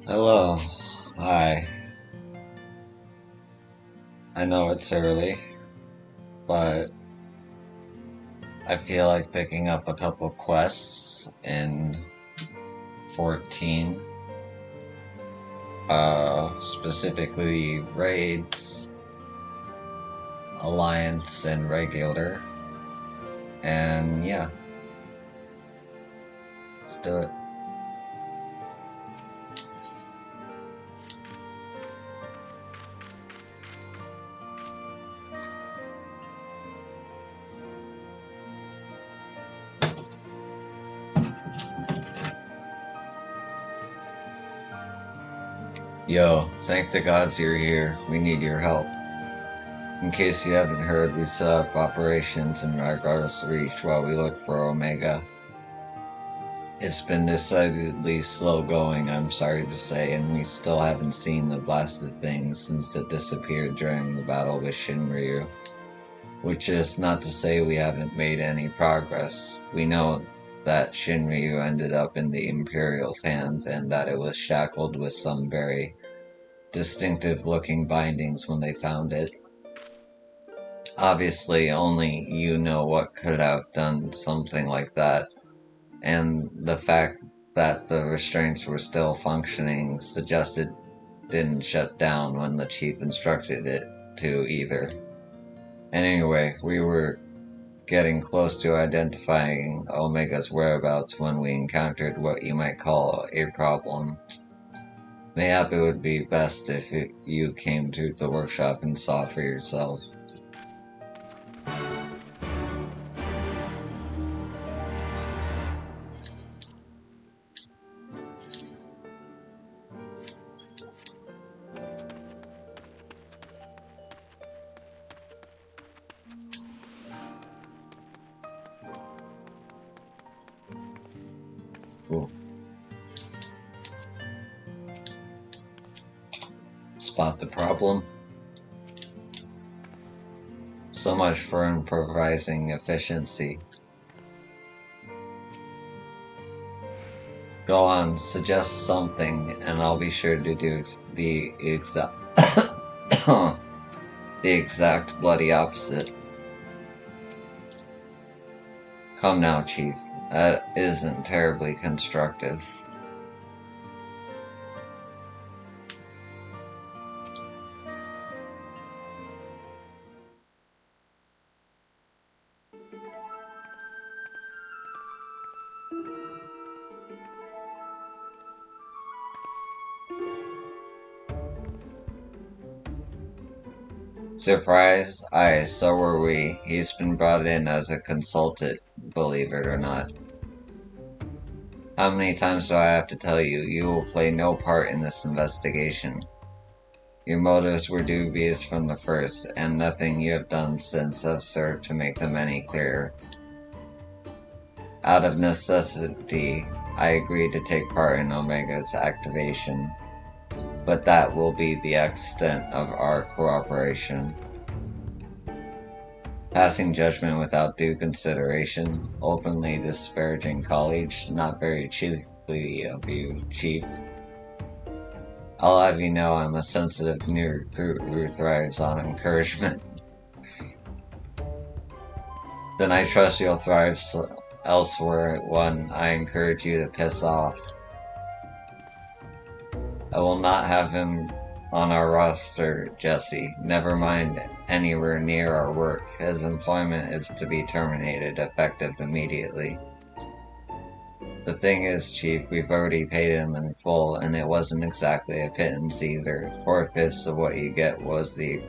Hello. Hi. I know it's early, but I feel like picking up a couple quests in 14. Specifically raids, alliance, and regular. And yeah, let's do it. Yo, thank the gods you're here. We need your help. In case you haven't heard, we set up operations in Ragar's Reach while we look for Omega. It's been decidedly slow going, I'm sorry to say, and we still haven't seen the blasted thing since it disappeared during the battle with Shinryu. Which is not to say we haven't made any progress. We know that Shinryu ended up in the Imperial's hands and that it was shackled with some very distinctive looking bindings when they found it. Obviously, only you know what could have done something like that, and the fact that the restraints were still functioning suggested didn't shut down when the chief instructed it to either. Anyway, we were getting close to identifying Omega's whereabouts when we encountered what you might call a problem. Mayhap it would be best if you came to the workshop and saw for yourself. Ooh. Spot the problem? So much for improvising efficiency. Go on, suggest something, and I'll be sure to do the exact the exact bloody opposite. Come now, Chief. That isn't terribly constructive. Surprise? Aye, so were we. He's been brought in as a consultant, believe it or not. How many times do I have to tell you, you will play no part in this investigation? Your motives were dubious from the first, and nothing you have done since has served to make them any clearer. Out of necessity, I agreed to take part in Omega's activation, but that will be the extent of our cooperation. Passing judgment without due consideration, openly disparaging colleagues, not very chiefly of you, Chief. I'll have you know I'm a sensitive new recruit who thrives on encouragement. Then I trust you'll thrive elsewhere when I encourage you to piss off. I will not have him on our roster, Jesse. Never mind anywhere near our work. His employment is to be terminated, effective immediately. The thing is, Chief, we've already paid him in full, and it wasn't exactly a pittance either. 4/5 of what you get was the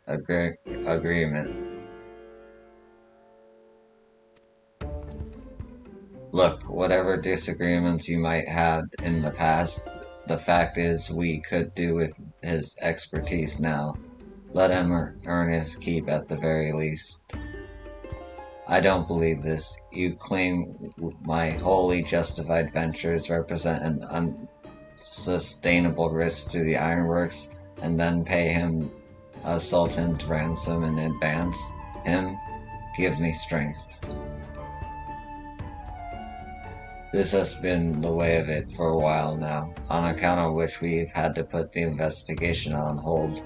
agreement. Look, whatever disagreements you might have in the past, the fact is we could do with his expertise now. Let him earn his keep at the very least. I don't believe this. You claim my wholly justified ventures represent an unsustainable risk to the ironworks, and then pay him a sultan's ransom in advance. Him? Give me strength. This has been the way of it for a while now, on account of which we've had to put the investigation on hold.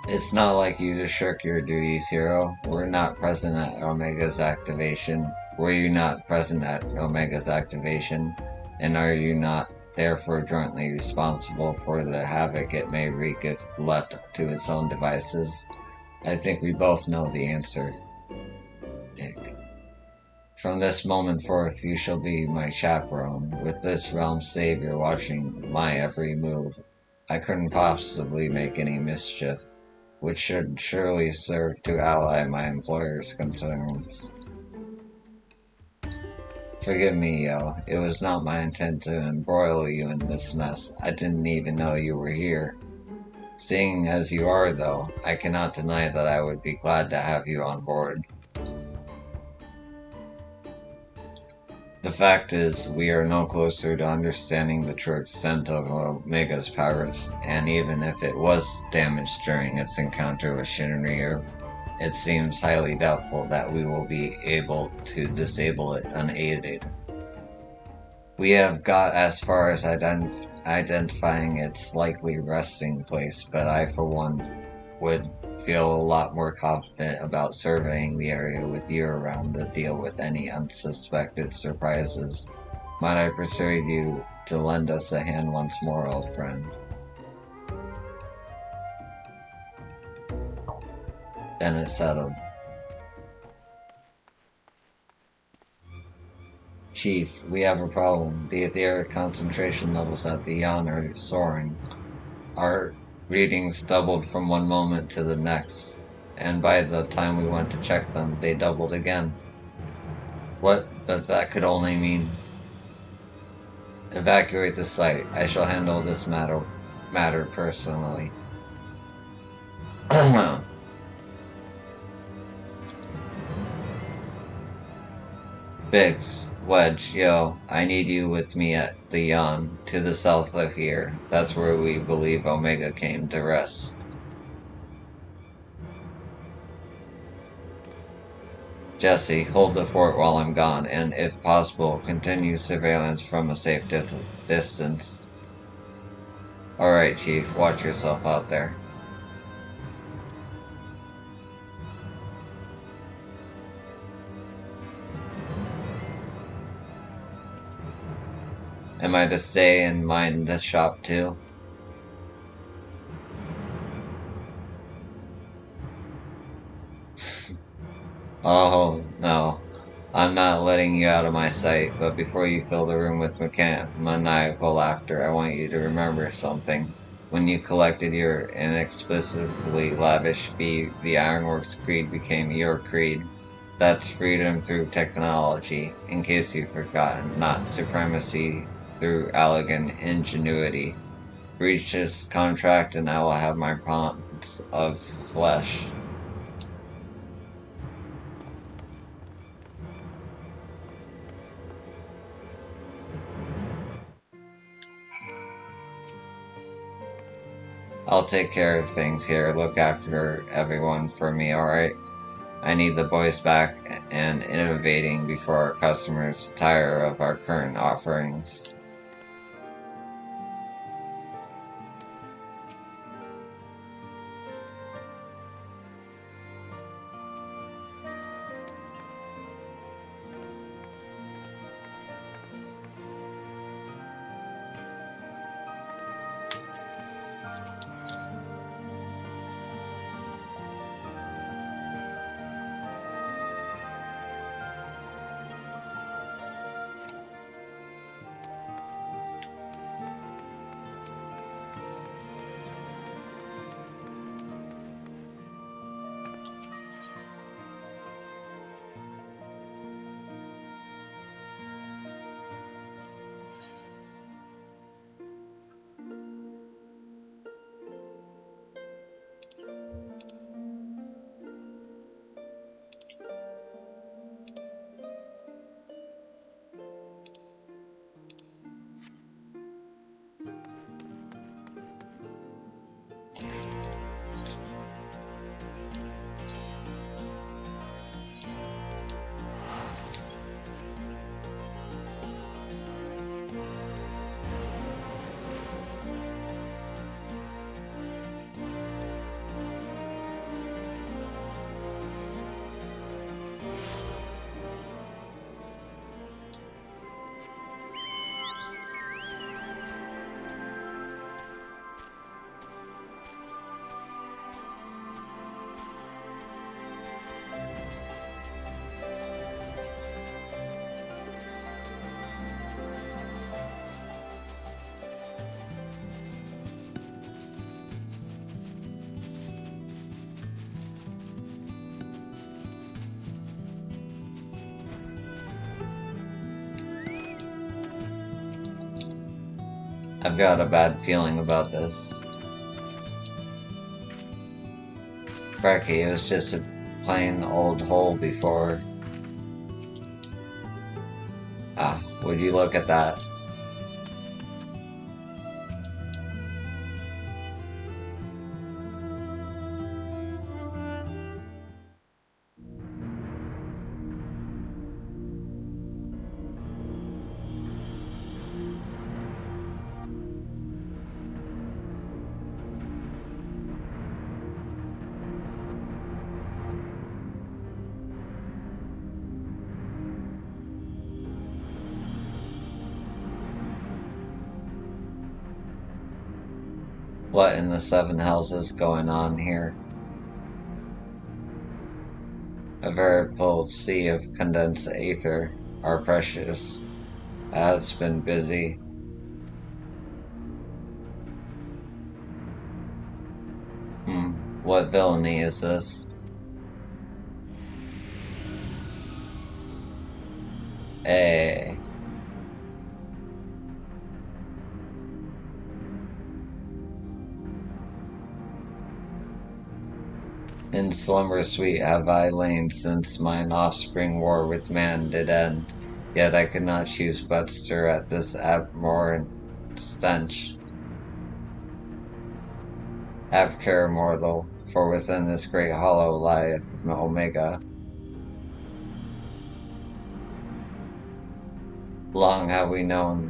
It's not like you to shirk your duties, Hero. We're not present at Omega's activation. Were you not present at Omega's activation? And are you not therefore jointly responsible for the havoc it may wreak if left to its own devices? I think we both know the answer, Nick. From this moment forth, you shall be my chaperone, with this realm's savior watching my every move. I couldn't possibly make any mischief, which should surely serve to allay my employer's concerns. Forgive me, Yo. It was not my intent to embroil you in this mess. I didn't even know you were here. Seeing as you are, though, I cannot deny that I would be glad to have you on board. The fact is, we are no closer to understanding the true extent of Omega's powers, and even if it was damaged during its encounter with Shinryu, it seems highly doubtful that we will be able to disable it unaided. We have got as far as identifying its likely resting place, but I, for one, would feel a lot more confident about surveying the area with you around to deal with any unsuspected surprises. Might I persuade you to lend us a hand once more, old friend? Then it's settled. Chief, we have a problem. The etheric concentration levels at the Yan are soaring. Our readings doubled from one moment to the next, and by the time we went to check them, they doubled again. What? But that could only mean... Evacuate the site. I shall handle this matter personally. Biggs, Wedge, Yo, I need you with me at the Yan, to the south of here. That's where we believe Omega came to rest. Jesse, hold the fort while I'm gone, and if possible, continue surveillance from a safe distance. Alright, Chief, watch yourself out there. Am I to stay and mind the shop too? Oh, no. I'm not letting you out of my sight, but before you fill the room with maniacal laughter, I want you to remember something. When you collected your inexplicably lavish fee, the Ironworks Creed became your creed. That's freedom through technology, in case you've forgotten, not supremacy through elegant ingenuity. Breach this contract and I will have my pounds of flesh. I'll take care of things here. Look after everyone for me, alright? I need the boys back and innovating before our customers tire of our current offerings. I've got a bad feeling about this. Cracky, it was just a plain old hole before. Ah, would you look at that? What in the seven hells is going on here? A veritable sea of condensed ether, our precious, has been busy. What villainy is this? Hey. In slumber sweet have I lain since mine offspring war with man did end, yet I could not choose but stir at this abhorrent stench. Have care, mortal, for within this great hollow lieth Omega. Long have we known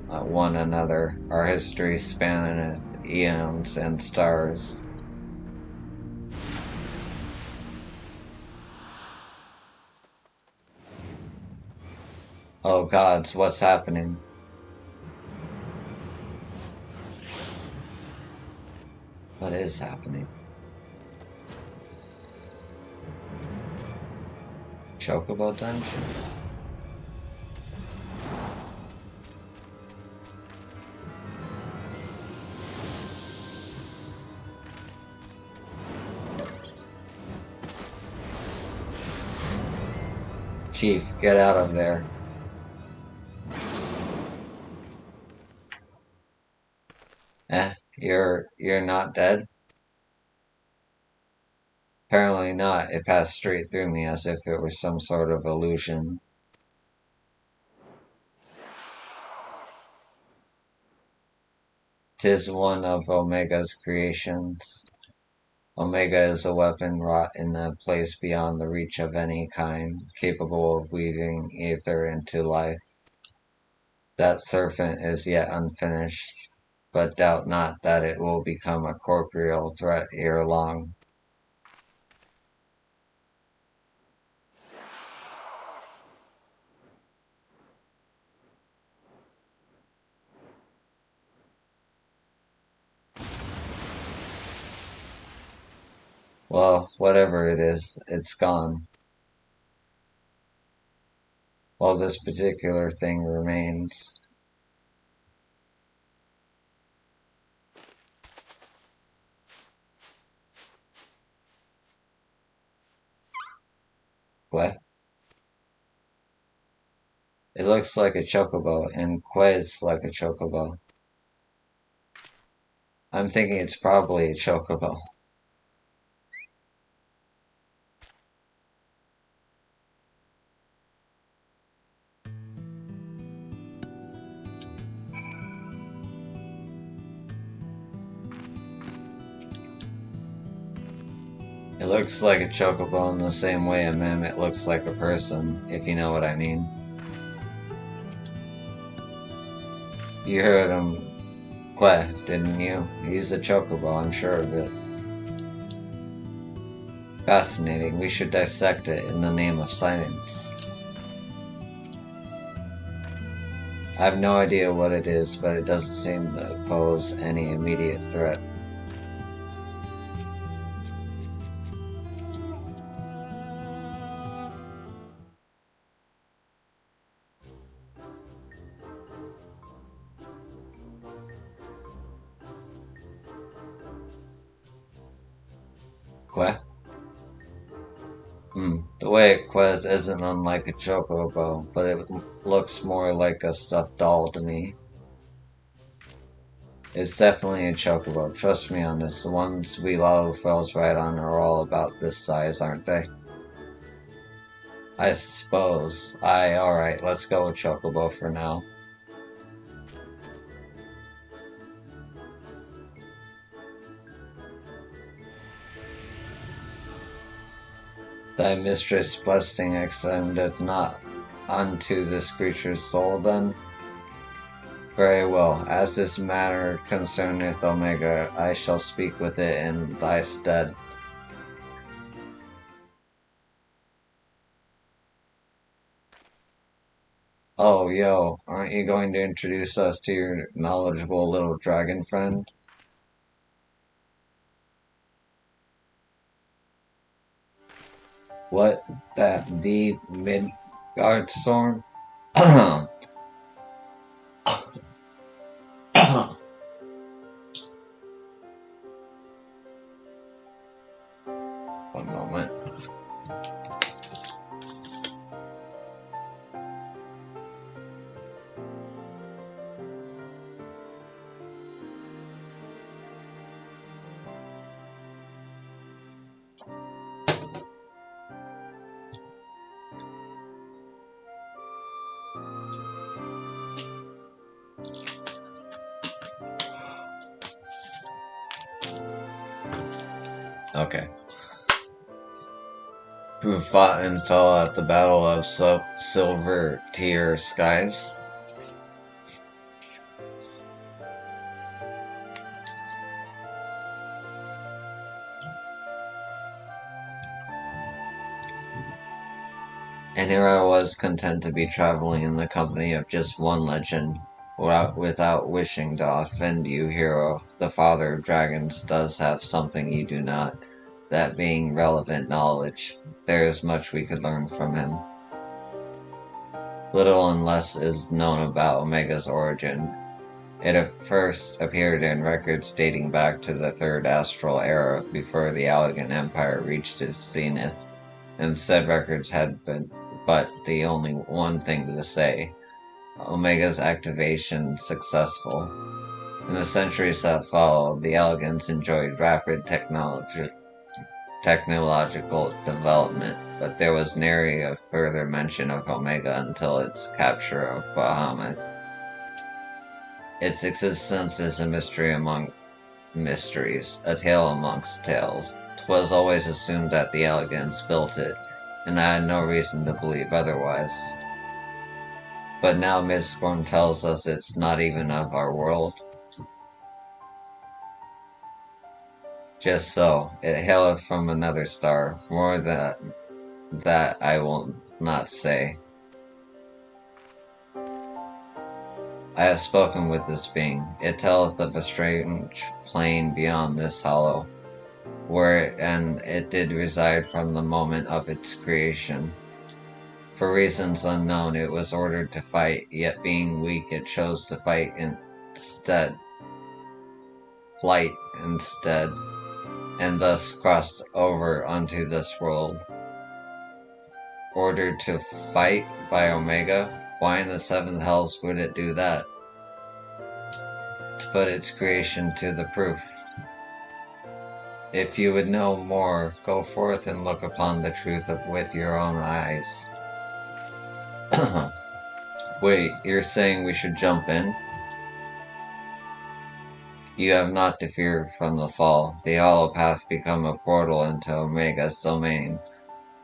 one another, our history spanneth eons and stars. Oh gods, what's happening? What is happening? Chocobo dungeon? Chief, get out of there. You're not dead? Apparently not. It passed straight through me as if it was some sort of illusion. "'Tis one of Omega's creations. Omega is a weapon wrought in a place beyond the reach of any kind, capable of weaving ether into life. That serpent is yet unfinished, but doubt not that it will become a corporeal threat ere long." Well, whatever it is, it's gone. While this particular thing remains. What? It looks like a chocobo, and Quez like a chocobo. I'm thinking it's probably a chocobo. It looks like a chocobo in the same way a mammoth looks like a person, if you know what I mean. You heard him, Queh, didn't you? He's a chocobo, I'm sure of it. Fascinating, we should dissect it in the name of science. I have no idea what it is, but it doesn't seem to pose any immediate threat. Queh? The way it quest isn't unlike a chocobo, but it looks more like a stuffed doll to me. It's definitely a chocobo. Trust me on this. The ones we love fells right on are all about this size, aren't they? I suppose. Alright, let's go with chocobo for now. Thy mistress' blessing extendeth not unto this creature's soul, then? Very well. As this matter concerneth Omega, I shall speak with it in thy stead. Oh, yo, aren't you going to introduce us to your knowledgeable little dragon friend? What? That the Midgard storm? One moment. Okay. Who fought and fell at the Battle of Silver Tier Skies? And here I was content to be traveling in the company of just one legend. Without wishing to offend you, hero, the father of dragons does have something you do not, that being relevant knowledge. There is much we could learn from him. Little and less is known about Omega's origin. It at first appeared in records dating back to the Third Astral Era before the Allegan Empire reached its zenith, and said records had been but the only one thing to say: Omega's activation successful. In the centuries that followed, the Allegans enjoyed rapid technological development, but there was nary a further mention of Omega until its capture of Bahamut. Its existence is a mystery among mysteries, a tale amongst tales. 'Twas always assumed that the Allegans built it, and I had no reason to believe otherwise. But now Mistborn tells us it's not even of our world. Just so, it haileth from another star. More that I will not say. I have spoken with this being. It telleth of a strange plain beyond this hollow, and it did reside from the moment of its creation. For reasons unknown, it was ordered to fight, yet being weak, it chose to flight instead, and thus crossed over unto this world. Ordered to fight by Omega? Why in the seventh hells would it do that? To put its creation to the proof. If you would know more, go forth and look upon the truth with your own eyes. Wait, you're saying we should jump in? You have not to fear from the fall. The hollow path become a portal into Omega's domain.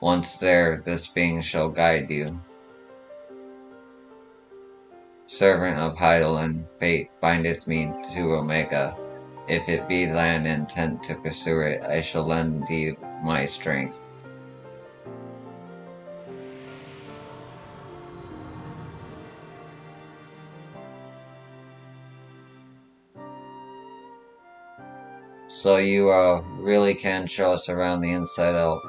Once there, this being shall guide you. Servant of Hydaelyn, fate bindeth me to Omega. If it be thine intent to pursue it, I shall lend thee my strength. So you really can show us around the inside of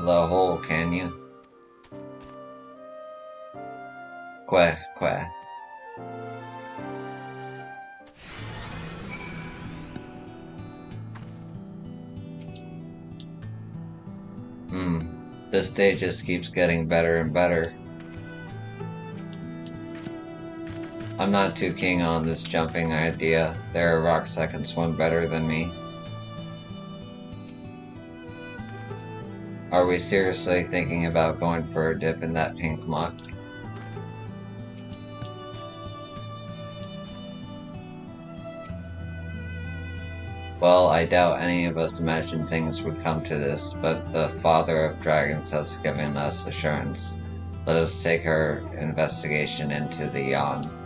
the hole, can you? Quack, quack. This day just keeps getting better and better. I'm not too keen on this jumping idea. There are rocks that can swim better than me. Are we seriously thinking about going for a dip in that pink muck? Well, I doubt any of us imagined things would come to this, but the Father of Dragons has given us assurance. Let us take our investigation into the yawn.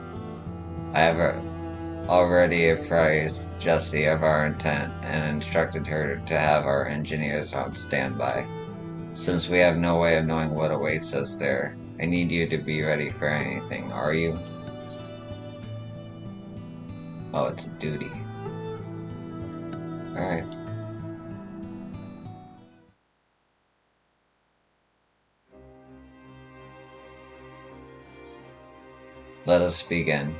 I have already apprised Jessie of our intent and instructed her to have our engineers on standby. Since we have no way of knowing what awaits us there, I need you to be ready for anything, are you? Oh, it's a duty. Alright. Let us begin.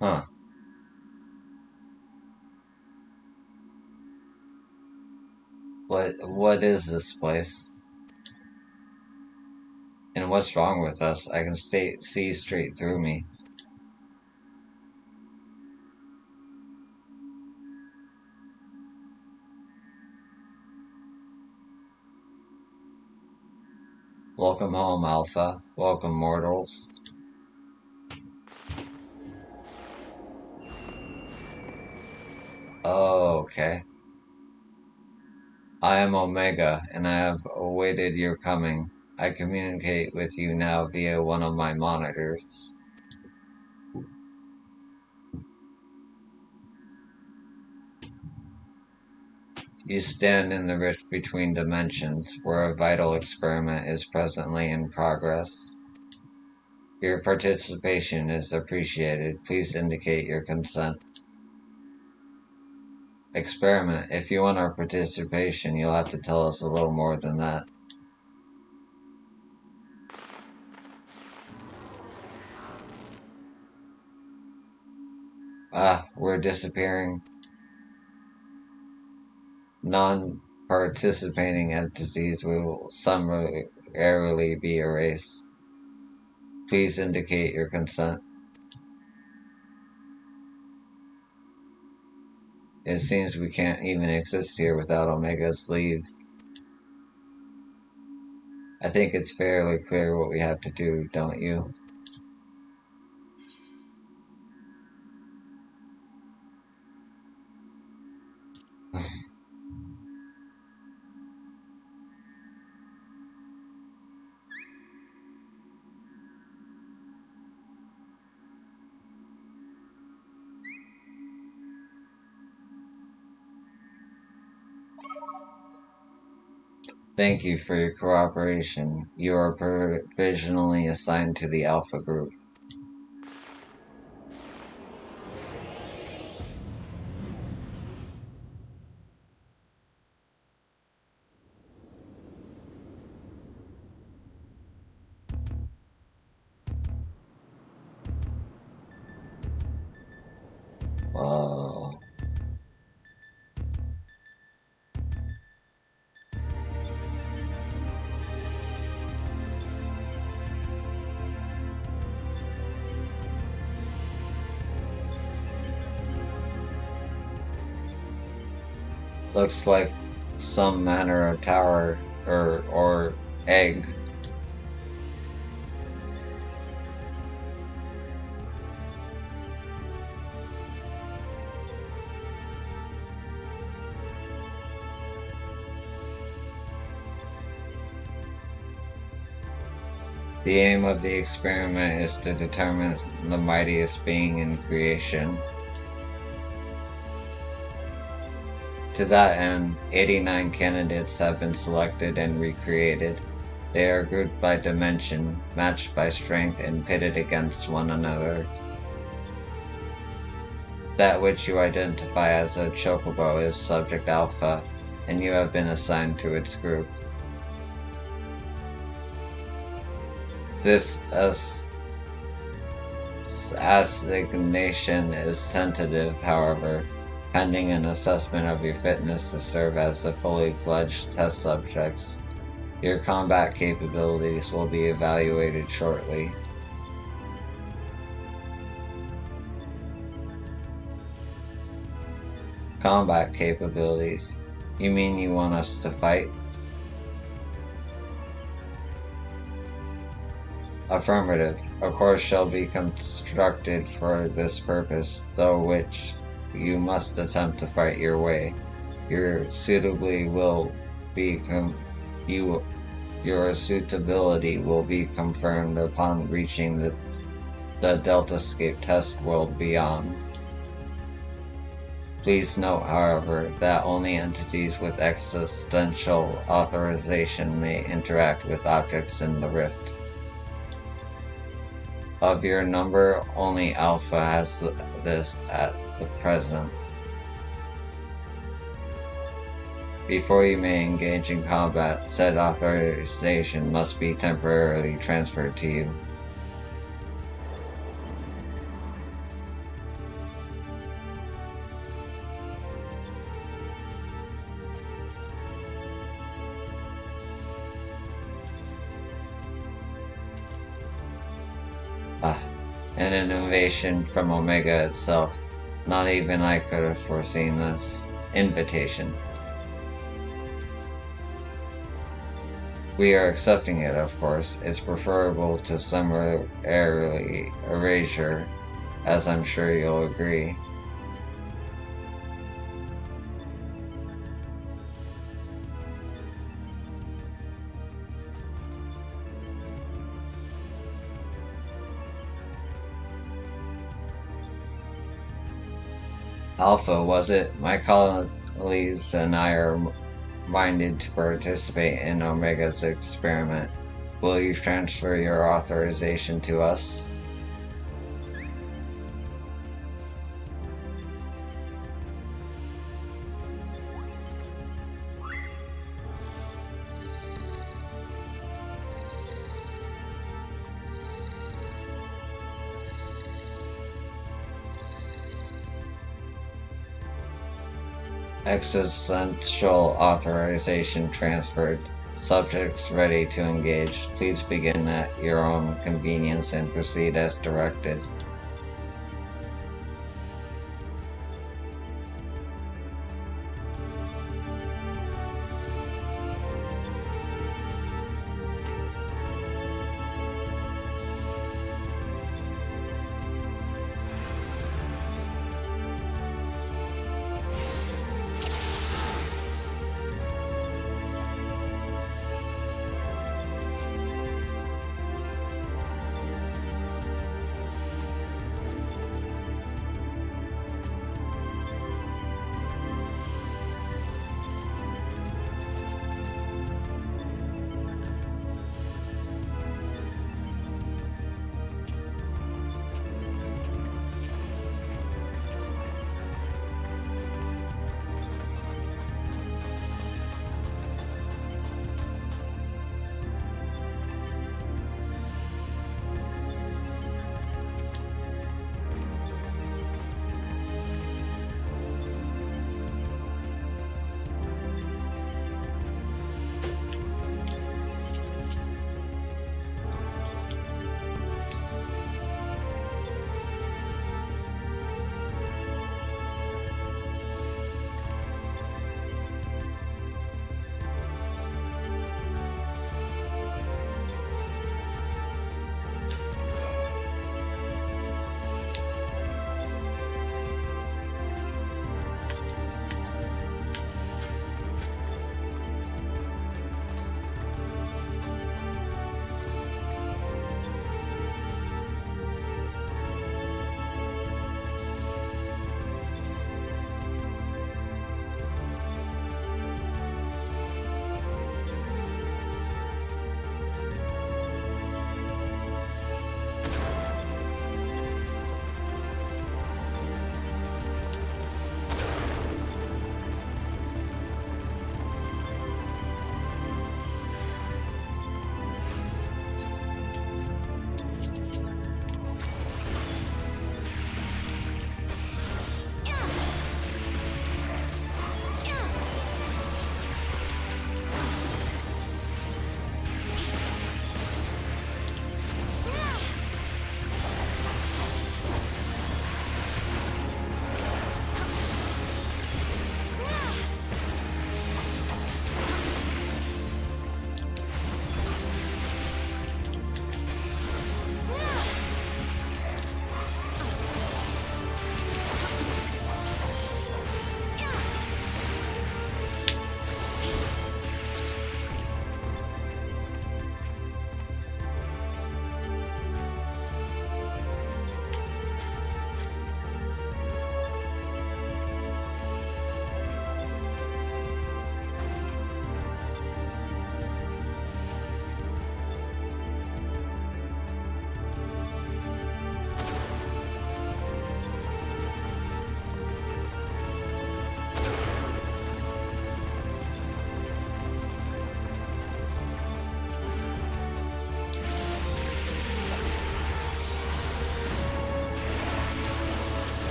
Huh. What is this place? And what's wrong with us? I can see straight through me. Welcome home, Alpha. Welcome, mortals. Oh, okay. I am Omega, and I have awaited your coming. I communicate with you now via one of my monitors. You stand in the rift between dimensions, where a vital experiment is presently in progress. Your participation is appreciated. Please indicate your consent. Experiment. If you want our participation, you'll have to tell us a little more than that. Ah, we're disappearing. Non-participating entities will summarily be erased. Please indicate your consent. It seems we can't even exist here without Omega's leave. I think it's fairly clear what we have to do, don't you? Thank you for your cooperation. You are provisionally assigned to the Alpha Group. Whoa. Looks like some manner of tower or egg. The aim of the experiment is to determine the mightiest being in creation. To that end, 89 candidates have been selected and recreated. They are grouped by dimension, matched by strength, and pitted against one another. That which you identify as a chocobo is Subject Alpha, and you have been assigned to its group. This assignation is tentative, however, pending an assessment of your fitness to serve as the fully fledged test subjects. Your combat capabilities will be evaluated shortly. Combat capabilities? You mean you want us to fight? Affirmative. A course shall be constructed for this purpose, through which you must attempt to fight your way. Your suitability will be confirmed upon reaching the Deltascape test world beyond. Please note, however, that only entities with existential authorization may interact with objects in the rift. Of your number, only Alpha has this at the present. Before you may engage in combat, said authorization must be temporarily transferred to you. An innovation from Omega itself. Not even I could have foreseen this. Invitation. We are accepting it, of course. It's preferable to summarily erasure, as I'm sure you'll agree. Alpha, was it? My colleagues and I are minded to participate in Omega's experiment. Will you transfer your authorization to us? Existential authorization transferred. Subjects ready to engage. Please begin at your own convenience and proceed as directed.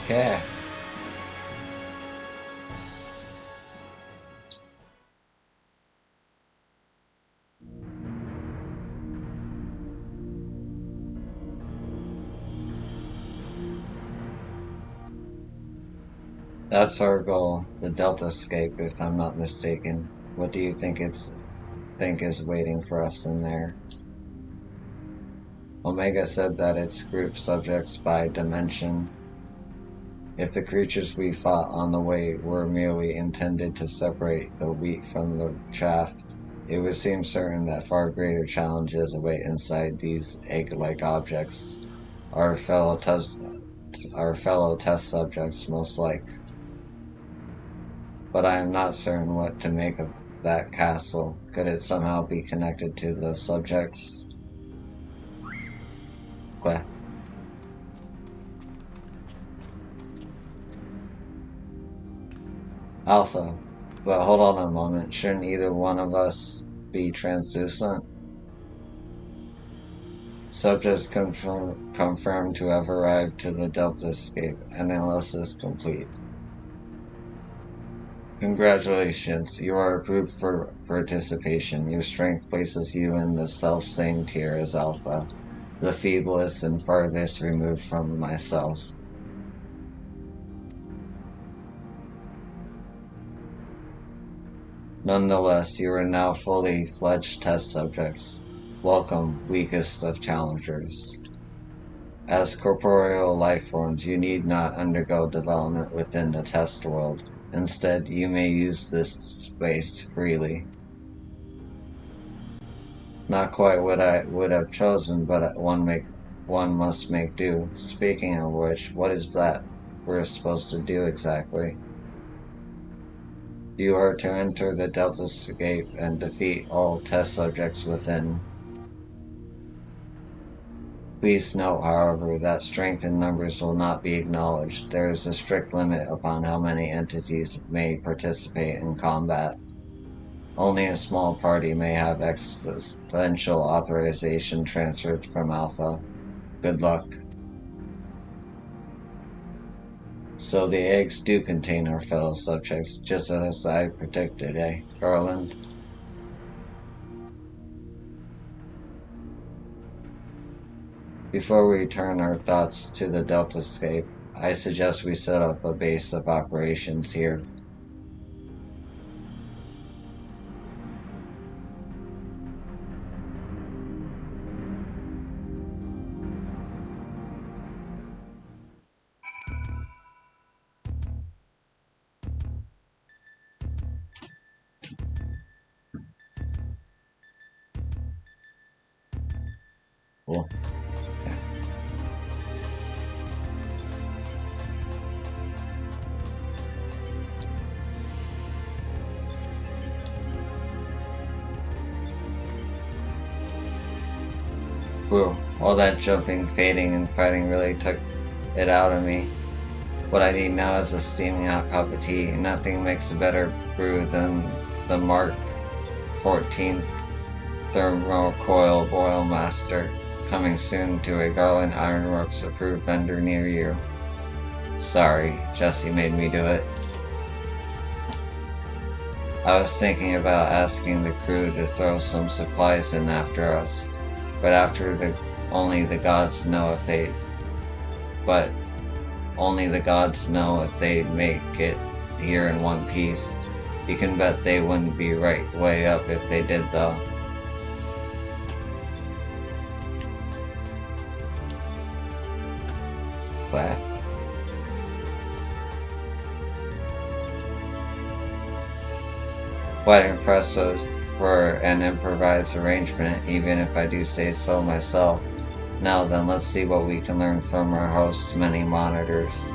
Okay. That's our goal, the Delta Escape, if I'm not mistaken. What do you think is waiting for us in there? Omega said that it's grouped subjects by dimension. If the creatures we fought on the way were merely intended to separate the wheat from the chaff, it would seem certain that far greater challenges await inside these egg-like objects. Our fellow test subjects, most like. But I am not certain what to make of that castle. Could it somehow be connected to the subjects? What? Alpha. But hold on a moment. Shouldn't either one of us be translucent? Subjects confirmed to have arrived to the Delta Escape. Analysis complete. Congratulations, you are approved for participation. Your strength places you in the self-same tier as Alpha, the feeblest and farthest removed from myself. Nonetheless, you are now fully fledged test subjects. Welcome, weakest of challengers. As corporeal life forms, you need not undergo development within the test world. Instead, you may use this space freely. Not quite what I would have chosen, but one must make do. Speaking of which, what is that we're supposed to do exactly? You are to enter the Delta Escape and defeat all test subjects within. Please note, however, that strength in numbers will not be acknowledged. There is a strict limit upon how many entities may participate in combat. Only a small party may have existential authorization transferred from Alpha. Good luck. So the eggs do contain our fellow subjects, just as I predicted, eh, Garland? Before we turn our thoughts to the Delta Escape, I suggest we set up a base of operations here. Cool. Whew, all that jumping, fading, and fighting really took it out of me. What I need now is a steaming hot cup of tea. Nothing makes a better brew than the Mark 14th Thermocoil Boil Master, coming soon to a Garland Ironworks approved vendor near you. Sorry, Jesse made me do it. I was thinking about asking the crew to throw some supplies in after us, but only the gods know if they'd make it here in one piece. You can bet they wouldn't be right way up if they did, though. What? Quite impressive for an improvised arrangement, even if I do say so myself. Now then, let's see what we can learn from our host's many monitors.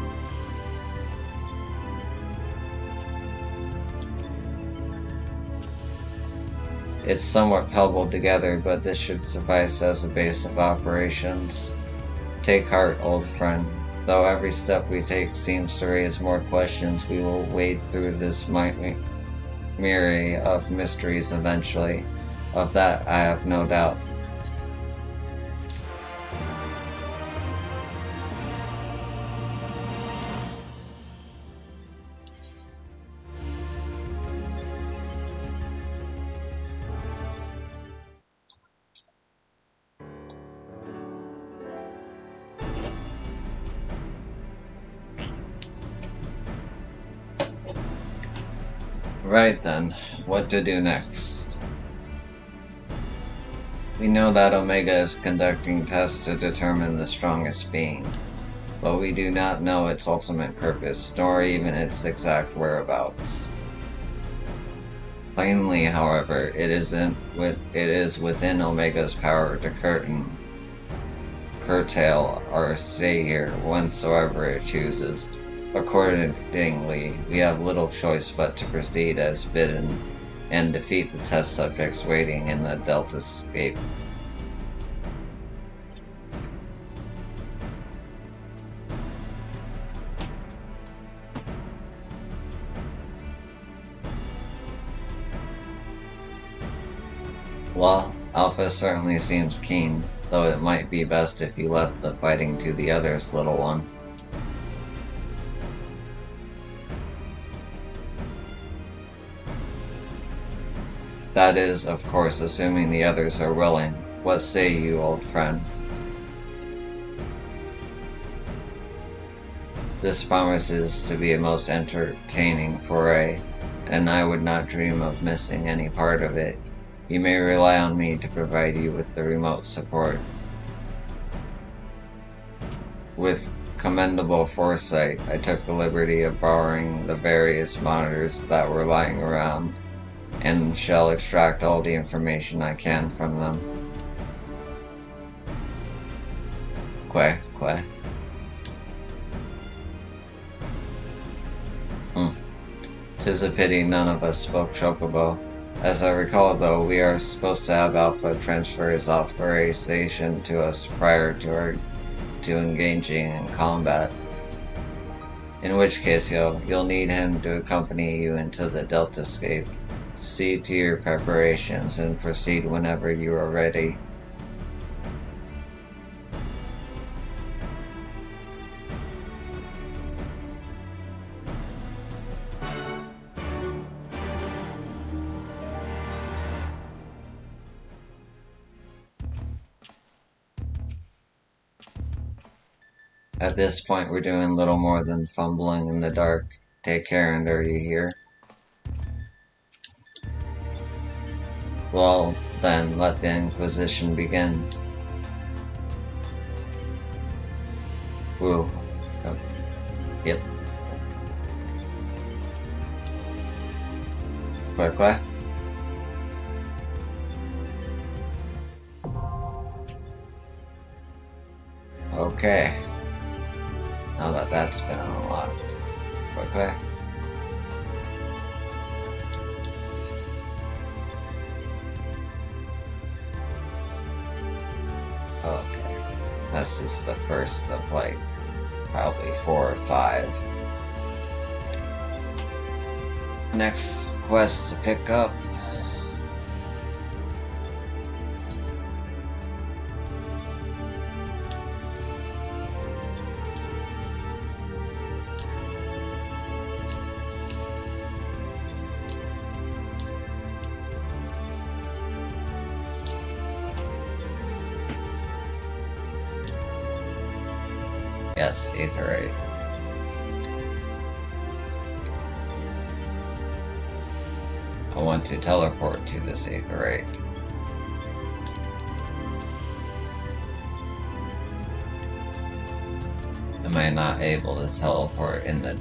It's somewhat cobbled together, but this should suffice as a base of operations. Take heart, old friend. Though every step we take seems to raise more questions, we will wade through this myriad of mysteries eventually. Of that I have no doubt. Right then, what to do next? We know that Omega is conducting tests to determine the strongest being, but we do not know its ultimate purpose, nor even its exact whereabouts. Plainly, however, it is within Omega's power to curtail or stay here whensoever it chooses. Accordingly, we have little choice but to proceed as bidden and defeat the test subjects waiting in the Delta escape. Well, Alpha certainly seems keen, though it might be best if you left the fighting to the others, little one. That is, of course, assuming the others are willing. What say you, old friend? This promises to be a most entertaining foray, and I would not dream of missing any part of it. You may rely on me to provide you with the remote support. With commendable foresight, I took the liberty of borrowing the various monitors that were lying around, and shall extract all the information I can from them. Quack, quack. 'Tis a pity none of us spoke Chocobo. As I recall, though, we are supposed to have Alpha transfer his authorization to us prior to engaging in combat. In which case, you'll need him to accompany you into the Delta escape. See to your preparations and proceed whenever you are ready. At this point, we're doing little more than fumbling in the dark. Take care, and there you hear. Well, then, let the Inquisition begin. Whoa. Oh. Yep. Quack, quack. Okay. Now that that's been unlocked. Quack, quack. Okay. That's just the first of, like, probably 4 or 5. Next quest to pick up. Yes, Aetherite. I want to teleport to this Aetherite. Am I not able to teleport in the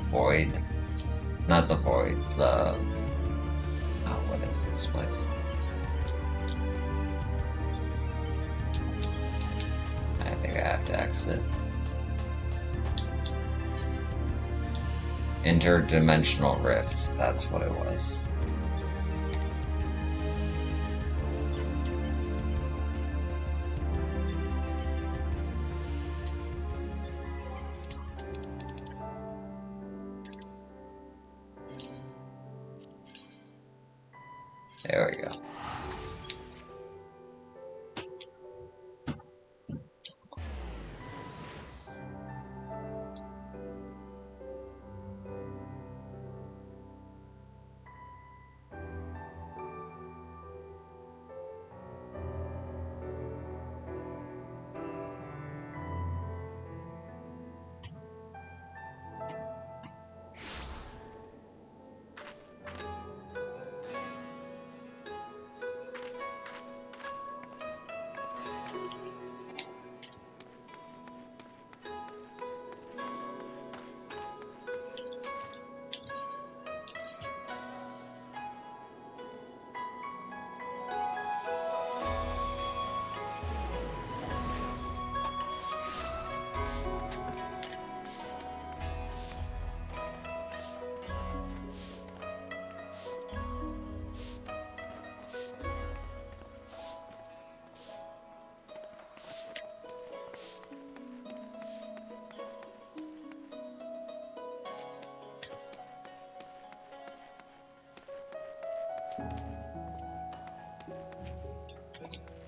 void? Not the void, the... Oh, what is this place? I think I have to exit. Interdimensional rift, that's what it was. There we go.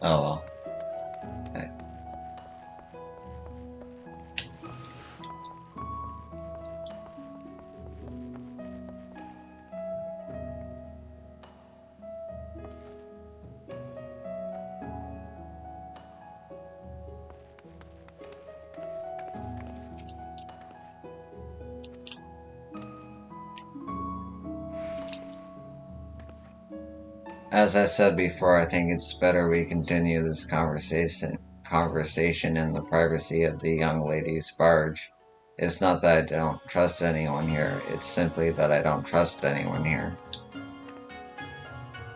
Oh well. Okay. As I said before, I think it's better we continue this conversation in the privacy of the young lady's barge. It's not that I don't trust anyone here, it's simply that I don't trust anyone here.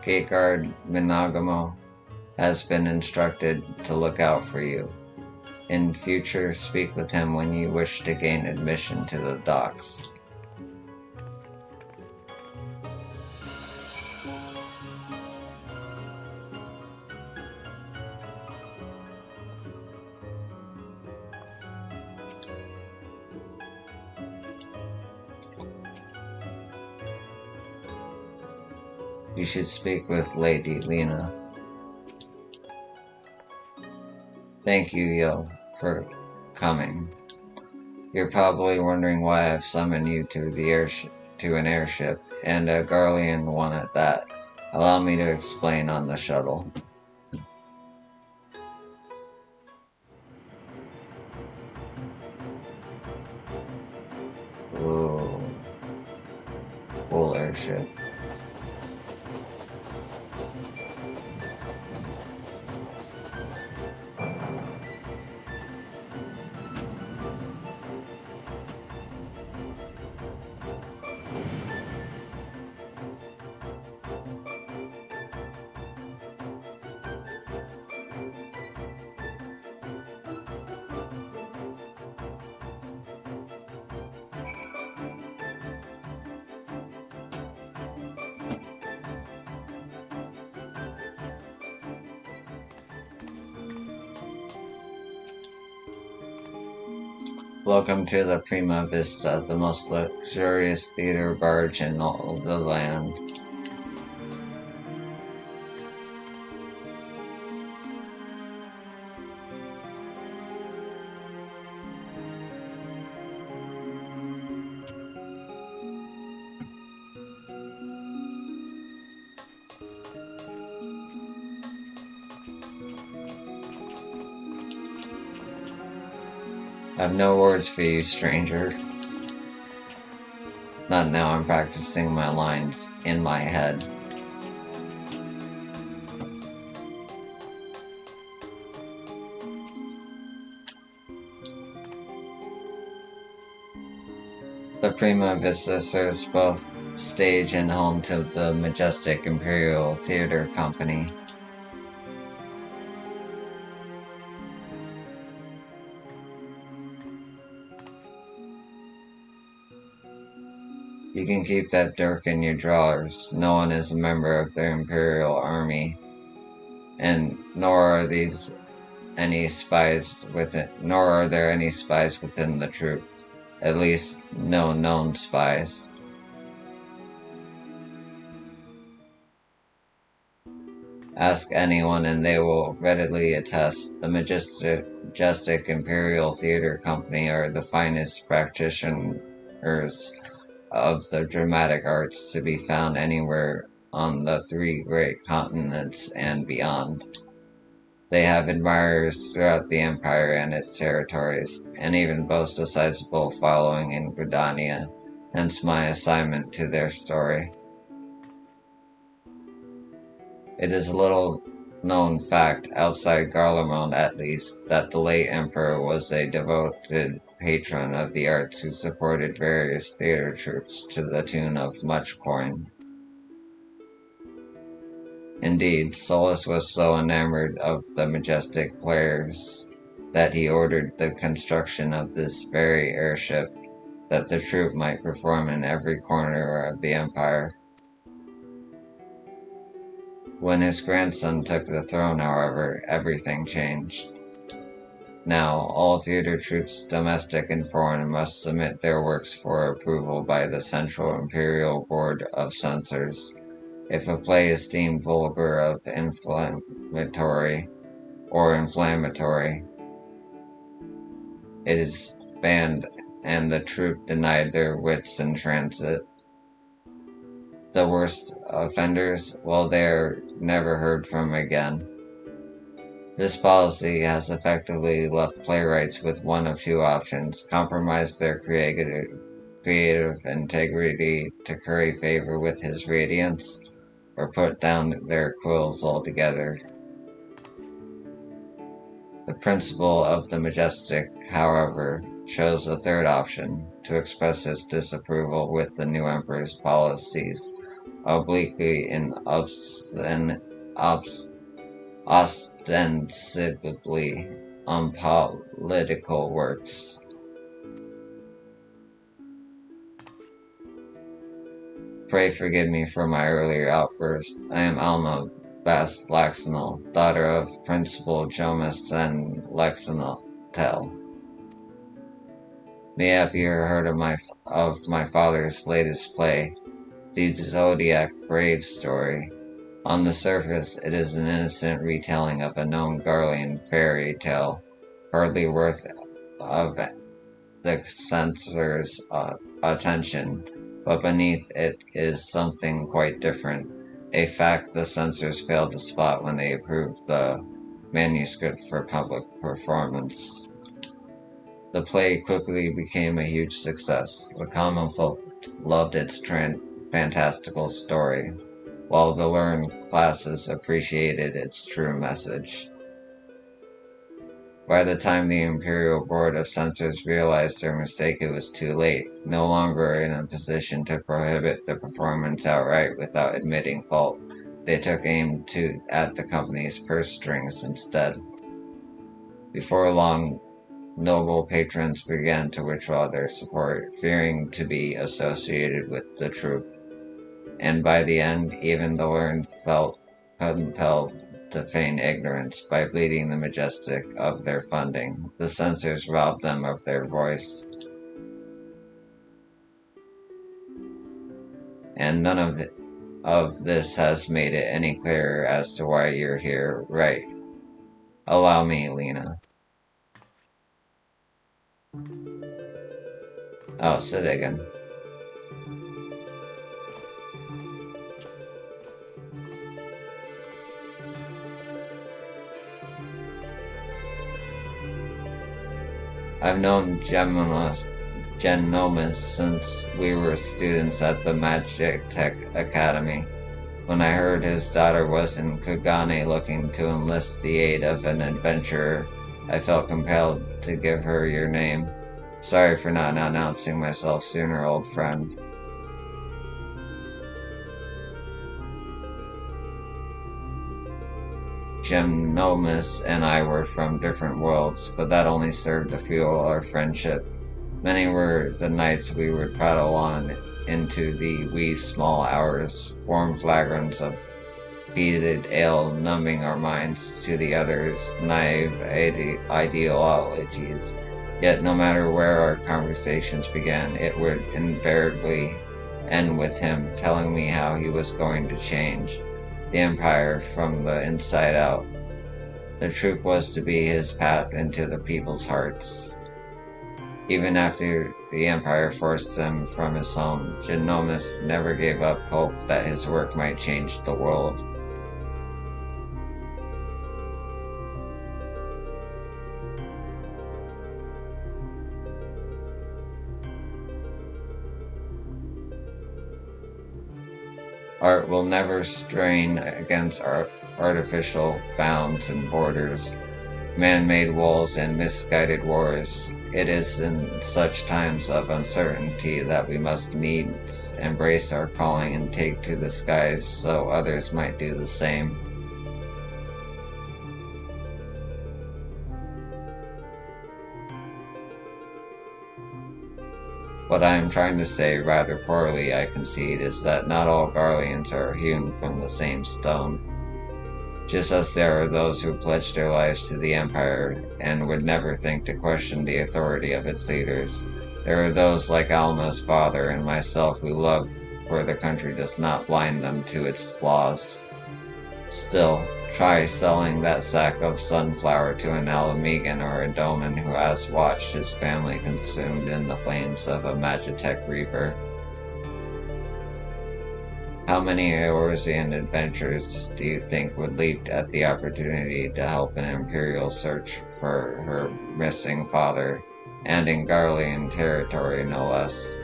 Gate guard Minagamo has been instructed to look out for you. In future, speak with him when you wish to gain admission to the docks. You should speak with Lady Lena. Thank you, Yo, for coming. You're probably wondering why I've summoned you to an airship, and a Garlean one at that. Allow me to explain on the shuttle. Ooh, cool airship. Welcome to the Prima Vista, the most luxurious theater barge in all the land. I have no words for you, stranger. Not now, I'm practicing my lines in my head. The Prima Vista serves both stage and home to the majestic Imperial Theater Company. You can keep that dirk in your drawers. No one is a member of the Imperial Army, and nor are there any spies within the troop. At least, no known spies. Ask anyone and they will readily attest the majestic Imperial Theater Company are the finest practitioners of the dramatic arts to be found anywhere on the 3 great continents and beyond. They have admirers throughout the empire and its territories, and even boast a sizable following in Gridania, hence my assignment to their story. It is a little known fact, outside Garlemald at least, that the late emperor was a devoted patron of the arts who supported various theater troupes to the tune of much coin. Indeed, Solus was so enamored of the majestic players that he ordered the construction of this very airship that the troupe might perform in every corner of the empire. When his grandson took the throne, however, everything changed. Now, all theater troupes, domestic and foreign, must submit their works for approval by the Central Imperial Board of Censors. If a play is deemed vulgar or inflammatory, or inflammatory. It is banned, and the troop denied their wits in transit. The worst offenders, well, they are never heard from again. This policy has effectively left playwrights with one of two options: compromise their creative integrity to curry favor with his radiance, or put down their quills altogether. The principal of the Majestic, however, chose a third option: to express his disapproval with the new emperor's policies, obliquely and ostensibly on political works. Pray forgive me for my earlier outburst. I am Alma Bast Laxanal, daughter of Principal Jomas and Lexanal. Mayhap you heard of my father's latest play, the Zodiac Brave story. On the surface, it is an innocent retelling of a known Garlean fairy tale, hardly worth of the censor's attention, but beneath it is something quite different, a fact the censors failed to spot when they approved the manuscript for public performance. The play quickly became a huge success. The common folk loved its fantastical story, while the learned classes appreciated its true message. By the time the Imperial Board of Censors realized their mistake, it was too late, no longer in a position to prohibit the performance outright without admitting fault. They took aim at the company's purse strings instead. Before long, noble patrons began to withdraw their support, fearing to be associated with the troupe. And by the end, even the learned felt compelled to feign ignorance by bleeding the Majestic of their funding. The censors robbed them of their voice. And none of this has made it any clearer as to why you're here, right? Allow me, Lena. Oh, sit again. I've known Genomus since we were students at the Magic Tech Academy. When I heard his daughter was in Kugane looking to enlist the aid of an adventurer, I felt compelled to give her your name. Sorry for not announcing myself sooner, old friend. Genomus and I were from different worlds, but that only served to fuel our friendship. Many were the nights we would prattle on into the wee small hours, warm flagrons of peated ale numbing our minds to the other's naive ideologies. Yet no matter where our conversations began, it would invariably end with him telling me how he was going to change the Empire from the inside out. The troop was to be his path into the people's hearts. Even after the Empire forced him from his home, Genomus never gave up hope that his work might change the world. Art will never strain against artificial bounds and borders, man-made walls and misguided wars. It is in such times of uncertainty that we must needs embrace our calling and take to the skies so others might do the same. What I am trying to say, rather poorly I concede, is that not all Garleans are hewn from the same stone. Just as there are those who pledge their lives to the Empire and would never think to question the authority of its leaders, there are those like Alma's father and myself who love for the country does not blind them to its flaws. Still, Try selling that sack of sunflower to an Alamegan or a Doman who has watched his family consumed in the flames of a Magitech Reaper. How many Eorzean adventurers do you think would leap at the opportunity to help an Imperial search for her missing father, and in Garlean territory no less?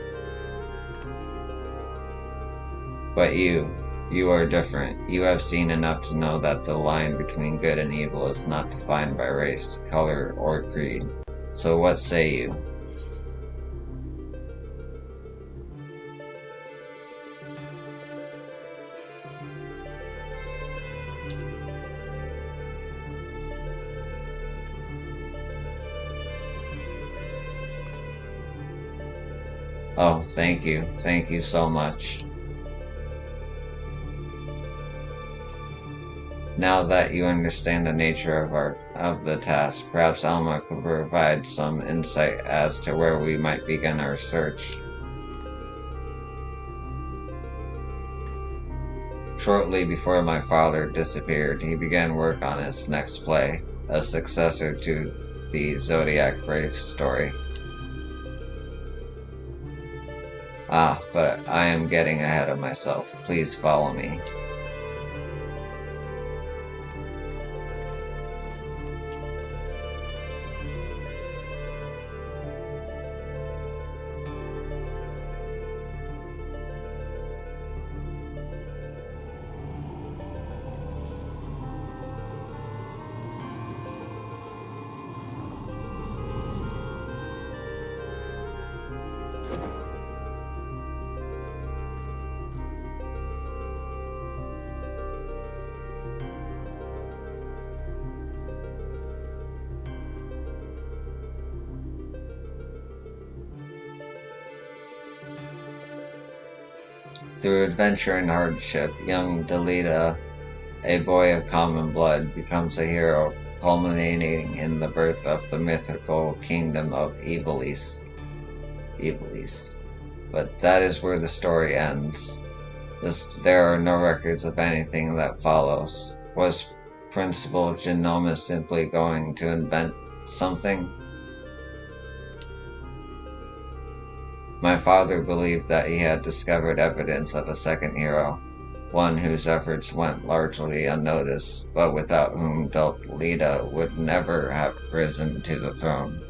But you are different. You have seen enough to know that the line between good and evil is not defined by race, color, or creed. So what say you? Oh, thank you. Thank you so much. Now that you understand the nature of the task, perhaps Alma could provide some insight as to where we might begin our search. Shortly before my father disappeared, he began work on his next play, a successor to the Zodiac Brave story. Ah, but I am getting ahead of myself. Please follow me. Through adventure and hardship, young Delita, a boy of common blood, becomes a hero, culminating in the birth of the mythical kingdom of Evilise. But that is where the story ends. There are no records of anything that follows. Was Principal Genoma simply going to invent something? My father believed that he had discovered evidence of a second hero, one whose efforts went largely unnoticed, but without whom Delita would never have risen to the throne.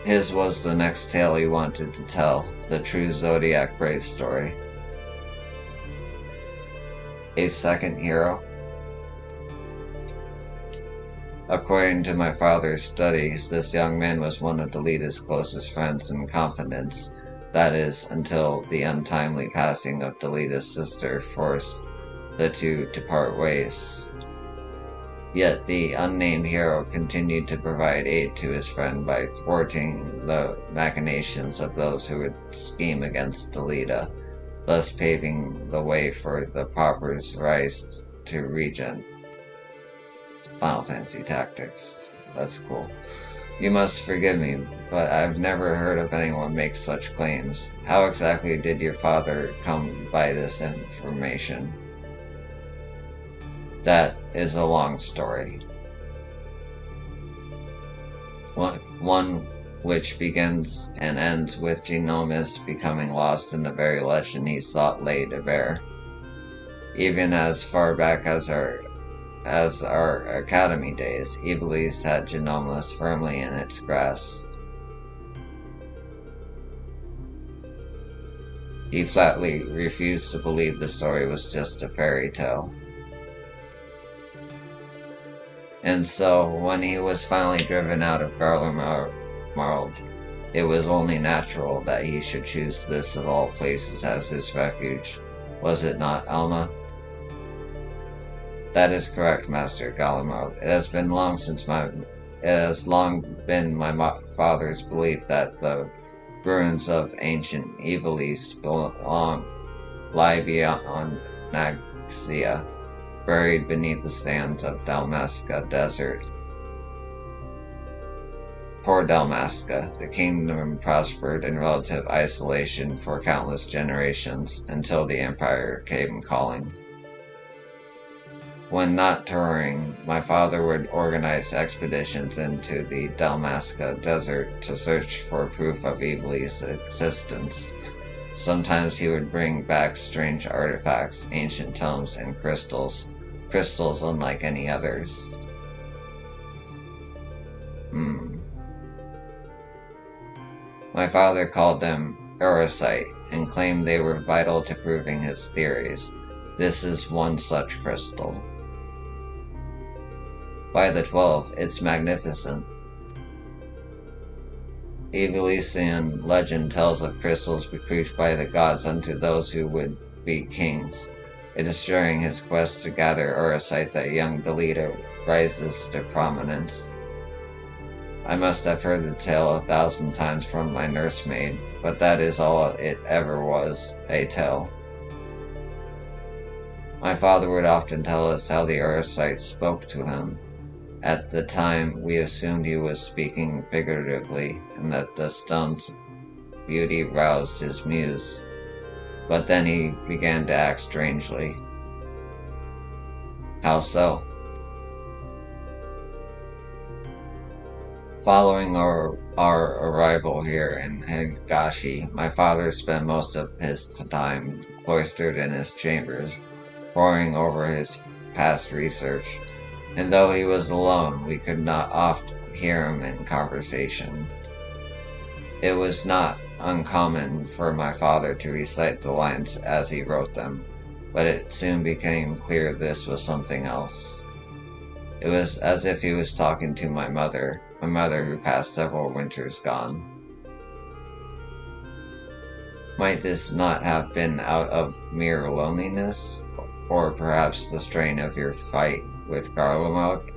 His was the next tale he wanted to tell, the true Zodiac Brave story. A second hero? According to my father's studies, this young man was one of Delita's closest friends and confidants, that is, until the untimely passing of Delita's sister forced the two to part ways. Yet the unnamed hero continued to provide aid to his friend by thwarting the machinations of those who would scheme against Delita, thus paving the way for the Pauper's rise to regent. Final Fantasy Tactics. That's cool. You must forgive me, but I've never heard of anyone make such claims. How exactly did your father come by this information? That is a long story. One which begins and ends with Genomus becoming lost in the very legend he sought lay to bear. Even as far back as our academy days, Iblis had Genomus firmly in its grasp. He flatly refused to believe the story was just a fairy tale. And so, when he was finally driven out of Garlemald, it was only natural that he should choose this of all places as his refuge. Was it not, Alma? That is correct, Master Garlemald. It has long been my father's belief that the ruins of ancient Evilise lie beyond Naxia, buried beneath the sands of Dalmasca Desert. Poor Dalmasca, the kingdom prospered in relative isolation for countless generations until the Empire came calling. When not touring, my father would organize expeditions into the Dalmasca desert to search for proof of Evilly's existence. Sometimes he would bring back strange artifacts, ancient tomes, and crystals unlike any others. My father called them Eurosite and claimed they were vital to proving his theories. This is one such crystal. By the 12, it's magnificent. Evilisian legend tells of crystals bequeathed by the gods unto those who would be kings. It is during his quest to gather Eurosite that young Delita rises to prominence. I must have heard the tale 1,000 times from my nursemaid, but that is all it ever was, a tale. My father would often tell us how the Eurosite spoke to him. At the time, we assumed he was speaking figuratively, and that the stone's beauty roused his muse. But then he began to act strangely. How so? Following our arrival here in Higashi, my father spent most of his time cloistered in his chambers, poring over his past research, and though he was alone, we could not oft hear him in conversation. It was not uncommon for my father to recite the lines as he wrote them, but it soon became clear this was something else. It was as if he was talking to my mother who passed several winters gone. Might this not have been out of mere loneliness, or perhaps the strain of your fight with Garlemald?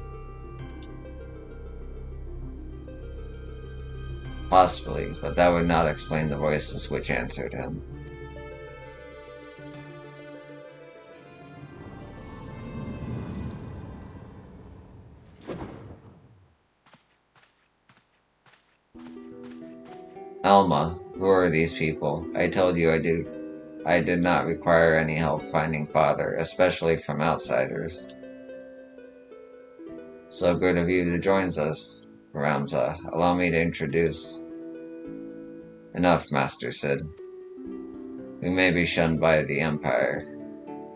Possibly, but that would not explain the voices which answered him. Alma, who are these people? I told you I did not require any help finding father, especially from outsiders. So good of you to join us, Ramza. Allow me to introduce. Enough, Master Sid. We may be shunned by the Empire,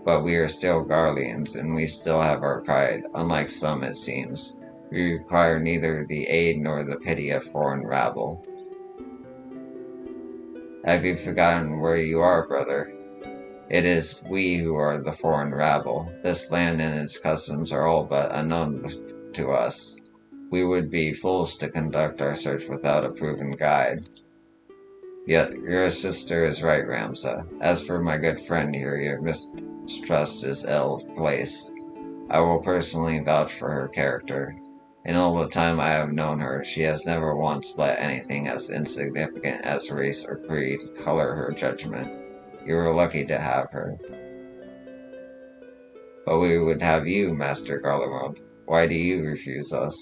but we are still Garleans, and we still have our pride, unlike some it seems. We require neither the aid nor the pity of foreign rabble. Have you forgotten where you are, brother? It is we who are the foreign rabble. This land and its customs are all but unknown to us. We would be fools to conduct our search without a proven guide. Yet your sister is right, Ramza. As for my good friend here, your mistrust is ill-placed. I will personally vouch for her character. In all the time I have known her, she has never once let anything as insignificant as race or creed color her judgment. You were lucky to have her. But we would have you, Master Garlemald. Why do you refuse us?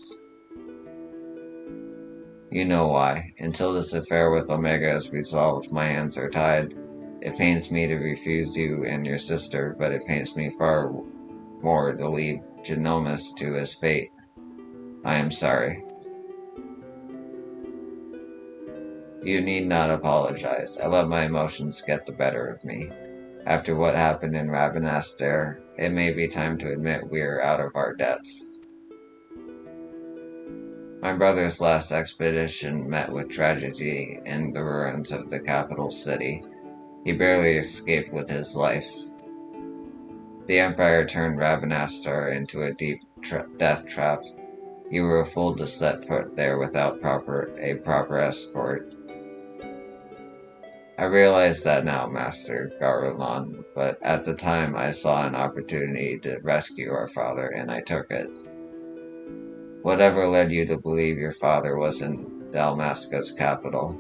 You know why. Until this affair with Omega is resolved, my hands are tied. It pains me to refuse you and your sister, but it pains me far more to leave Genomus to his fate. I am sorry. You need not apologize. I let my emotions get the better of me. After what happened in Ravenastre, it may be time to admit we are out of our depth. My brother's last expedition met with tragedy in the ruins of the capital city. He barely escaped with his life. The Empire turned Ravenastre into a deep death trap. You were a fool to set foot there without a proper escort. I realize that now, Master Garlemald, but at the time I saw an opportunity to rescue our father, and I took it. Whatever led you to believe your father was in Dalmasca's capital?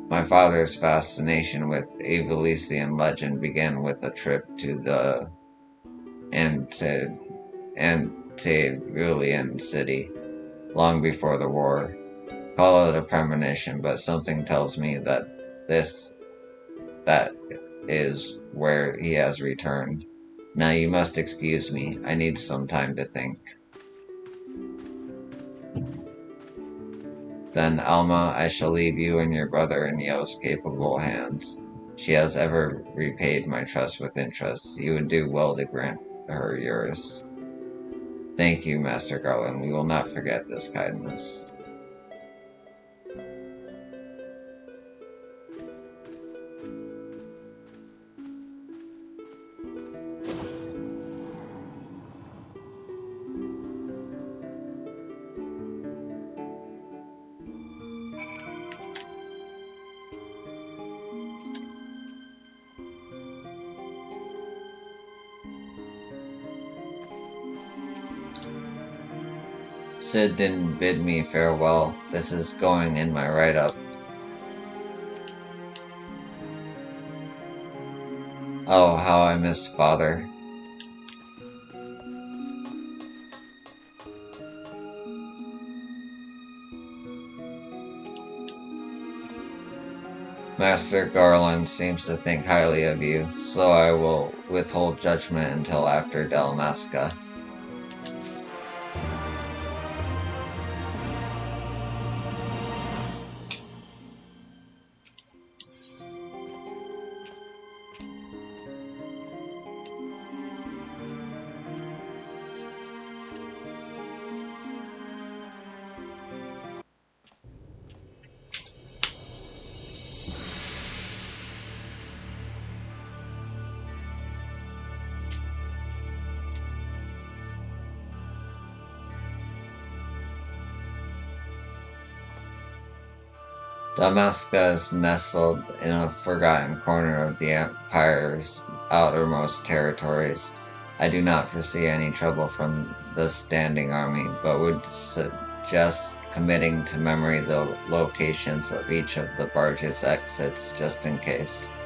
My father's fascination with Evilisian legend began with a trip to the Antevulian city. long before the war. Call it a premonition, but something tells me that that is where he has returned. Now you must excuse me. I need some time to think. Then, Alma, I shall leave you and your brother in Yo's capable hands. She has ever repaid my trust with interest. You would do well to grant her yours. Thank you, Master Garland. We will not forget this kindness. Sid didn't bid me farewell. This is going in my write-up. Oh, how I miss Father. Master Garland seems to think highly of you, so I will withhold judgment until after Dalmasca. Dalmasca is nestled in a forgotten corner of the Empire's outermost territories. I do not foresee any trouble from the standing army, but would suggest committing to memory the locations of each of the barge's exits just in case.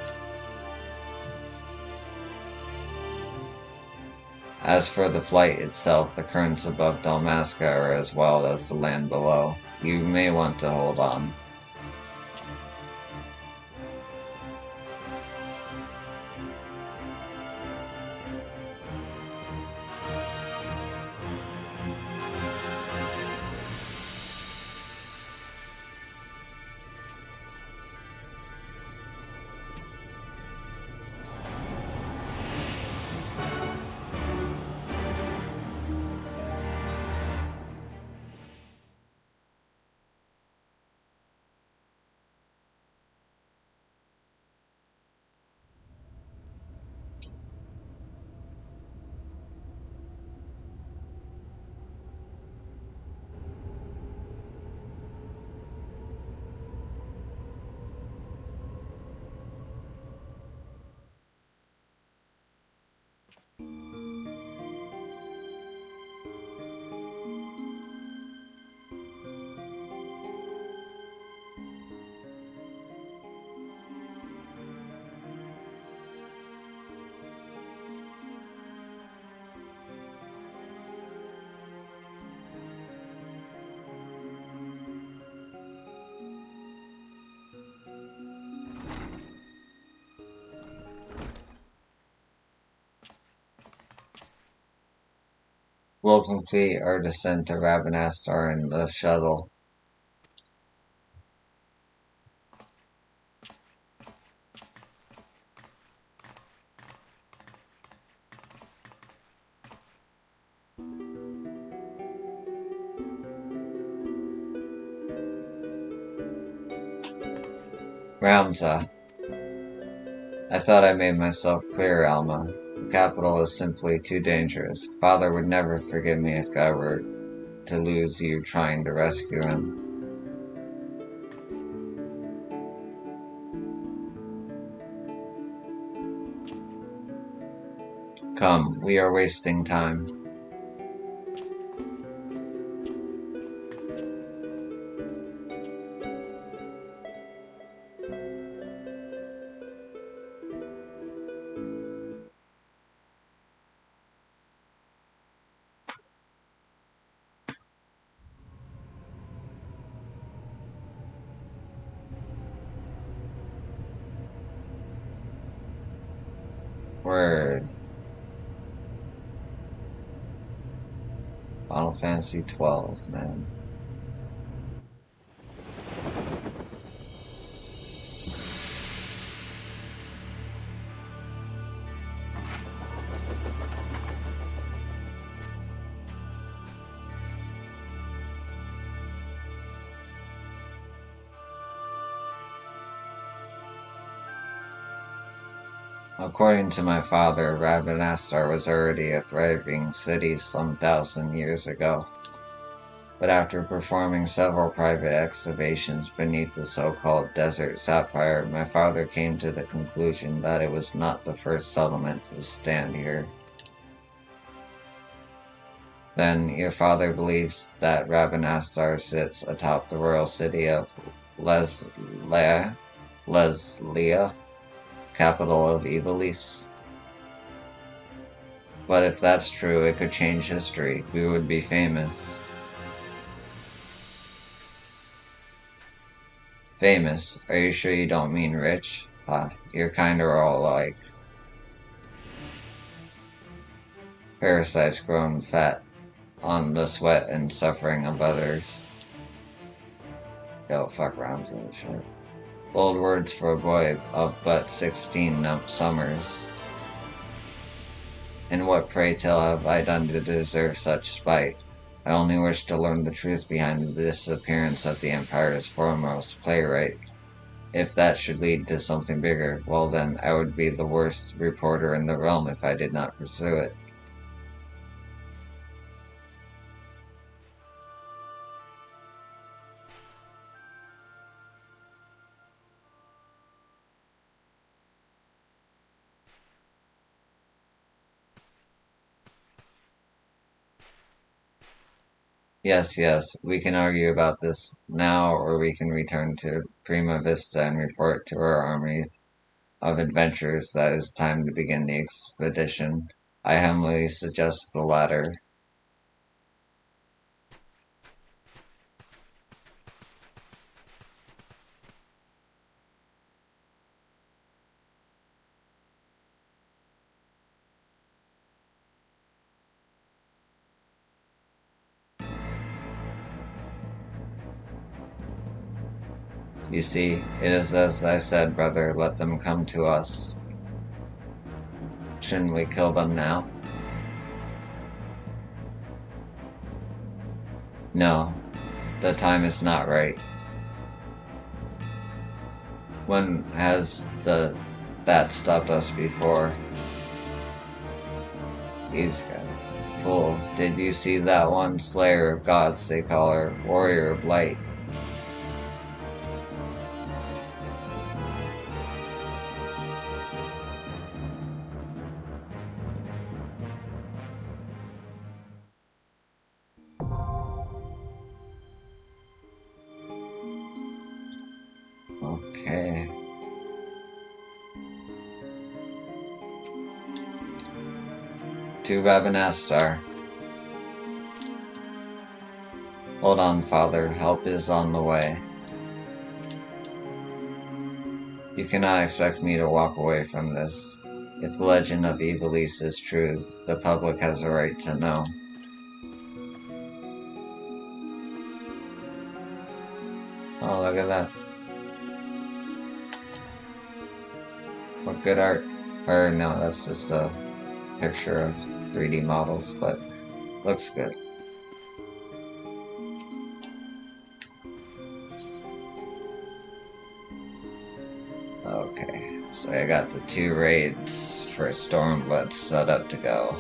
As for the flight itself, the currents above Dalmasca are as wild as the land below. You may want to hold on. We'll complete our descent to Rabanastar in the shuttle. Ramza. I thought I made myself clear, Alma. The capital is simply too dangerous. Father would never forgive me if I were to lose you trying to rescue him. Come, we are wasting time. Word. Final Fantasy 12, man. According to my father, Rabanastar was already a thriving city some thousand years ago. But after performing several private excavations beneath the so-called Desert Sapphire, my father came to the conclusion that it was not the first settlement to stand here. Then your father believes that Rabanastar sits atop the royal city of Leslia, capital of Ivalice. But if that's true, it could change history. We would be famous. Famous? Are you sure you don't mean rich? You're kinda all alike. Parasites grown fat on the sweat and suffering of others. Yo, fuck rhymes and shit. Bold words for a boy of but 16 summers. And what, pray tell, have I done to deserve such spite? I only wish to learn the truth behind the disappearance of the Empire's foremost playwright. If that should lead to something bigger, well then, I would be the worst reporter in the realm if I did not pursue it. Yes, yes, we can argue about this now, or we can return to Prima Vista and report to our armies of adventurers that it is time to begin the expedition. I humbly suggest the latter. You see, it is as I said, brother, let them come to us. Shouldn't we kill them now? No, the time is not right. When has that stopped us before? These guys. Fool, did you see that one slayer of gods they call her, warrior of light? Okay. To Rabanastar. Hold on, father. Help is on the way. You cannot expect me to walk away from this. If the legend of Ivalice is true, the public has a right to know. Oh, look at that. What good art. Or no, that's just a picture of 3D models, but looks good. Okay, so I got the 2 raids for Stormblood set up to go.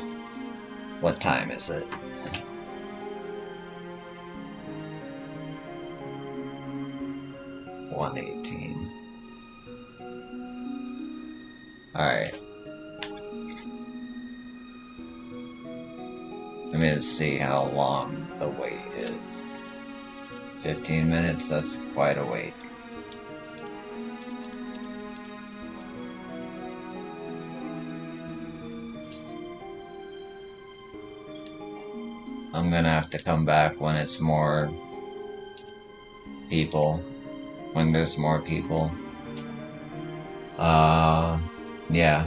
What time is it? $1:18. Alright. Let me just see how long the wait is. 15 minutes, that's quite a wait. I'm gonna have to come back when it's more people. When there's more people. Yeah.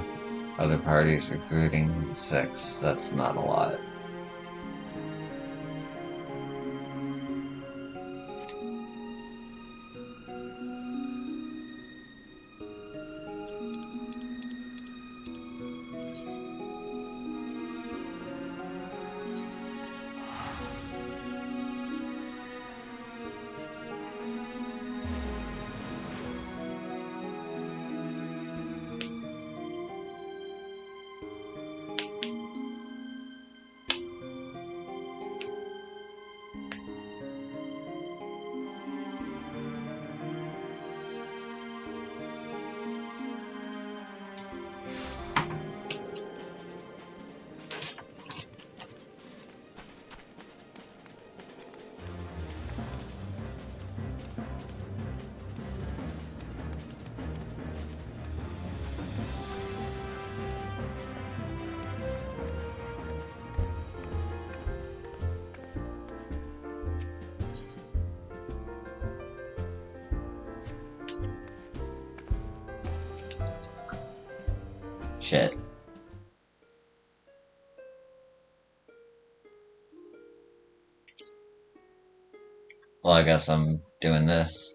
Other parties recruiting 6. That's not a lot. Shit. Well, I guess I'm doing this.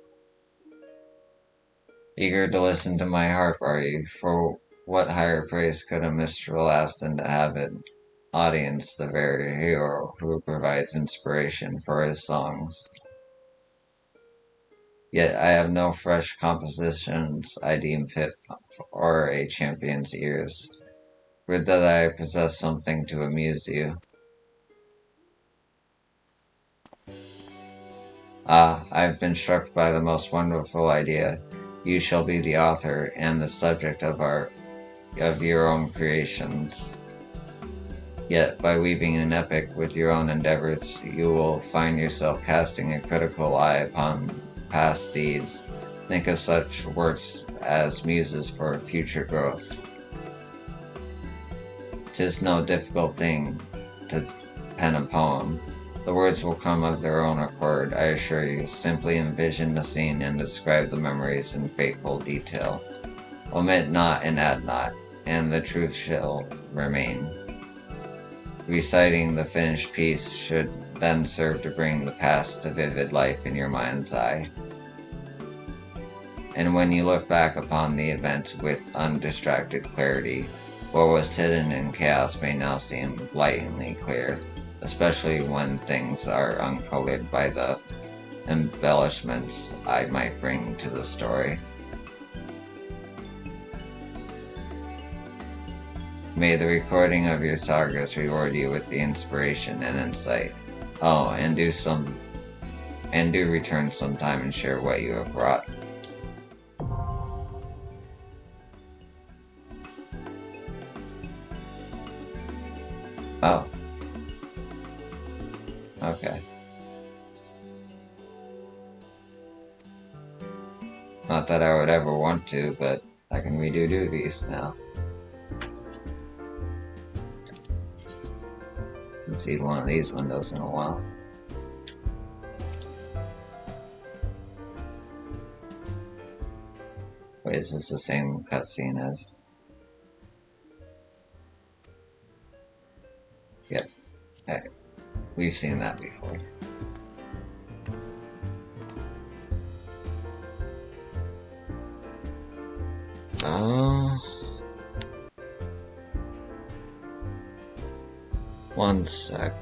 Eager to listen to my harp, are you? For what higher praise could a minstrel ask than to have an audience, the very hero who provides inspiration for his songs? Yet I have no fresh compositions I deem fit for a champion's ears. Would that I possess something to amuse you. Ah, I have been struck by the most wonderful idea. You shall be the author and the subject of your own creations. Yet, by weaving an epic with your own endeavors, you will find yourself casting a critical eye upon past deeds. Think of such works as muses for future growth. 'Tis no difficult thing to pen a poem. The words will come of their own accord, I assure you. Simply envision the scene and describe the memories in faithful detail. Omit not and add not, and the truth shall remain. Reciting the finished piece should then serve to bring the past to vivid life in your mind's eye. And when you look back upon the event with undistracted clarity, what was hidden in chaos may now seem blatantly clear, especially when things are uncolored by the embellishments I might bring to the story. May the recording of your sagas reward you with the inspiration and insight. Oh, and do return sometime and share what you have wrought. Oh. Okay. Not that I would ever want to, but I can redo duties now. Haven't seen one of these windows in a while. Wait, is this the same cutscene as? Yep. Hey, we've seen that before. One sec.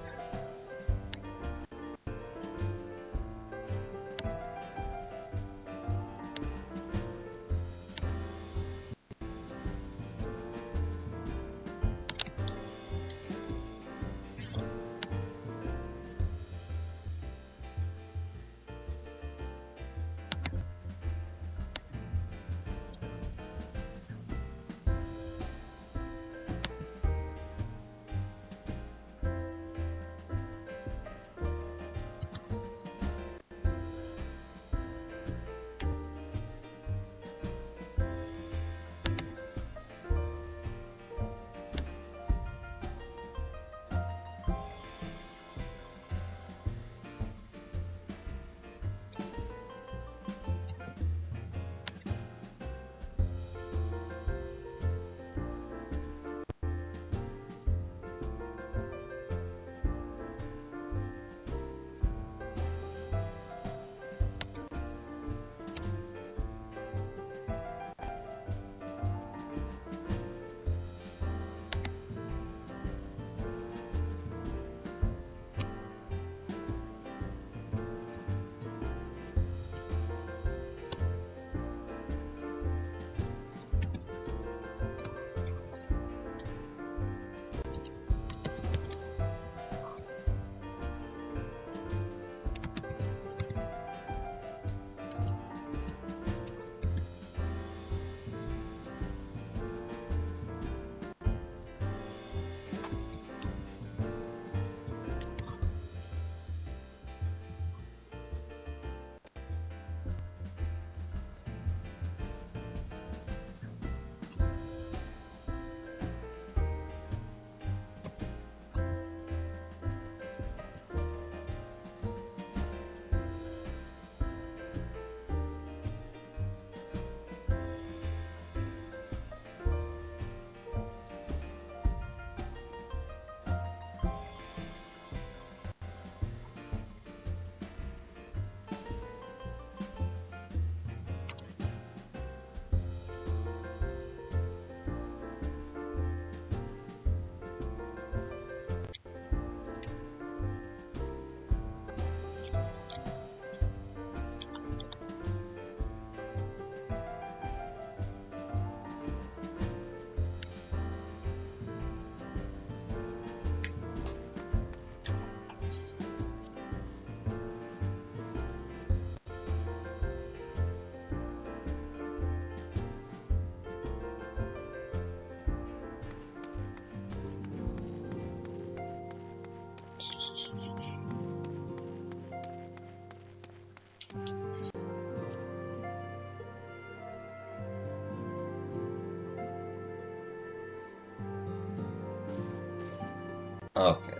Okay.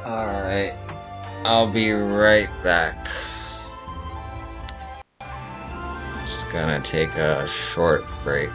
Alright. I'll be right back. Just gonna take a short break.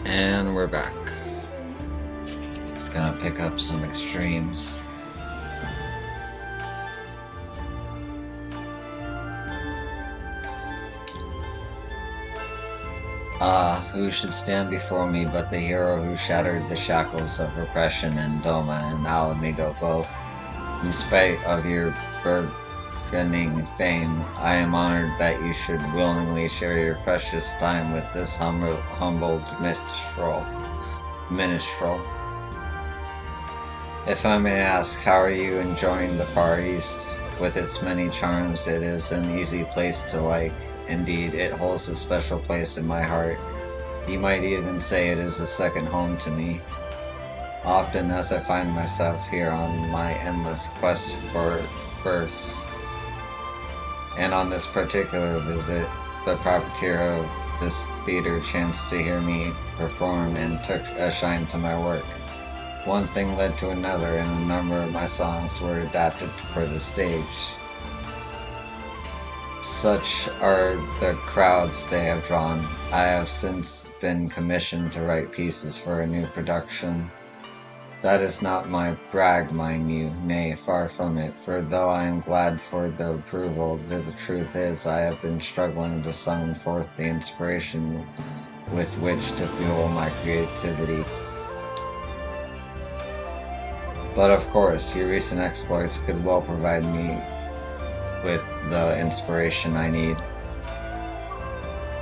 And we're back. Gonna pick up some extremes. Who should stand before me but the hero who shattered the shackles of repression in Doma and Alamigo both? In spite of your burgeoning fame, I am honored that you should willingly share your precious time with this humbled minstrel. If I may ask, how are you enjoying the Far East? With its many charms, it is an easy place to like. Indeed, it holds a special place in my heart. You might even say it is a second home to me. Often as I find myself here on my endless quest for verse, and on this particular visit, the proprietor of this theater chanced to hear me perform and took a shine to my work. One thing led to another, and a number of my songs were adapted for the stage. Such are the crowds they have drawn. I have since been commissioned to write pieces for a new production. That is not my brag, mind you, nay, far from it, for though I am glad for the approval, the truth is I have been struggling to summon forth the inspiration with which to fuel my creativity. But of course, your recent exploits could well provide me with the inspiration I need.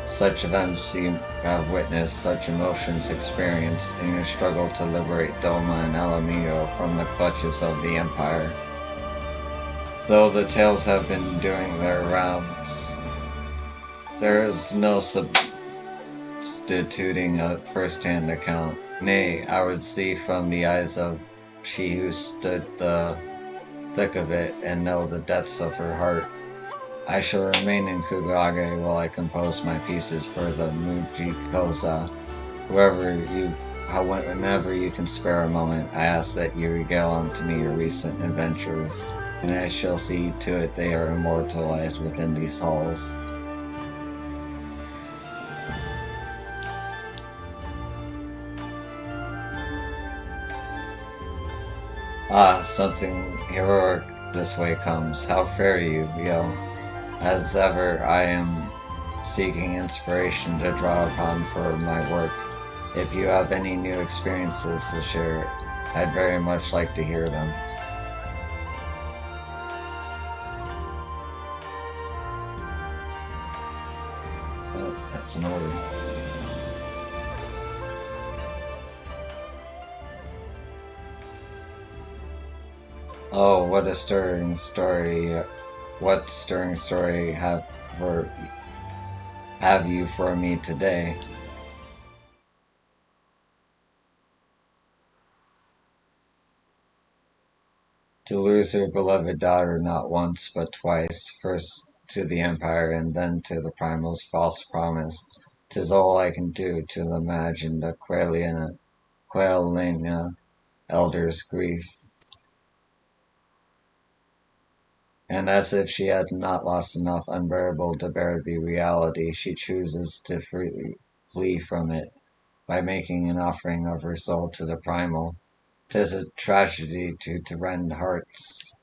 Such events you have witnessed, such emotions experienced in your struggle to liberate Doma and Alamigo from the clutches of the Empire. Though the tales have been doing their rounds, there is no substituting a first-hand account. Nay, I would see from the eyes of she who stood the thick of it and know the depths of her heart. I shall remain in Kugage while I compose my pieces for the Mujikoza. Whenever you can spare a moment, I ask that you regale unto me your recent adventures, and I shall see to it they are immortalized within these halls. Ah, something heroic this way comes. How fare you, yo? As ever, I am seeking inspiration to draw upon for my work. If you have any new experiences to share, I'd very much like to hear them. Well, that's an order. Oh, what a stirring story. What stirring story have you for me today? To lose her beloved daughter not once but twice, first to the Empire and then to the Primal's false promise, 'tis all I can do to imagine the Quailina elder's grief. And as if she had not lost enough unbearable to bear the reality, she chooses to flee from it by making an offering of her soul to the Primal. 'Tis a tragedy to rend hearts.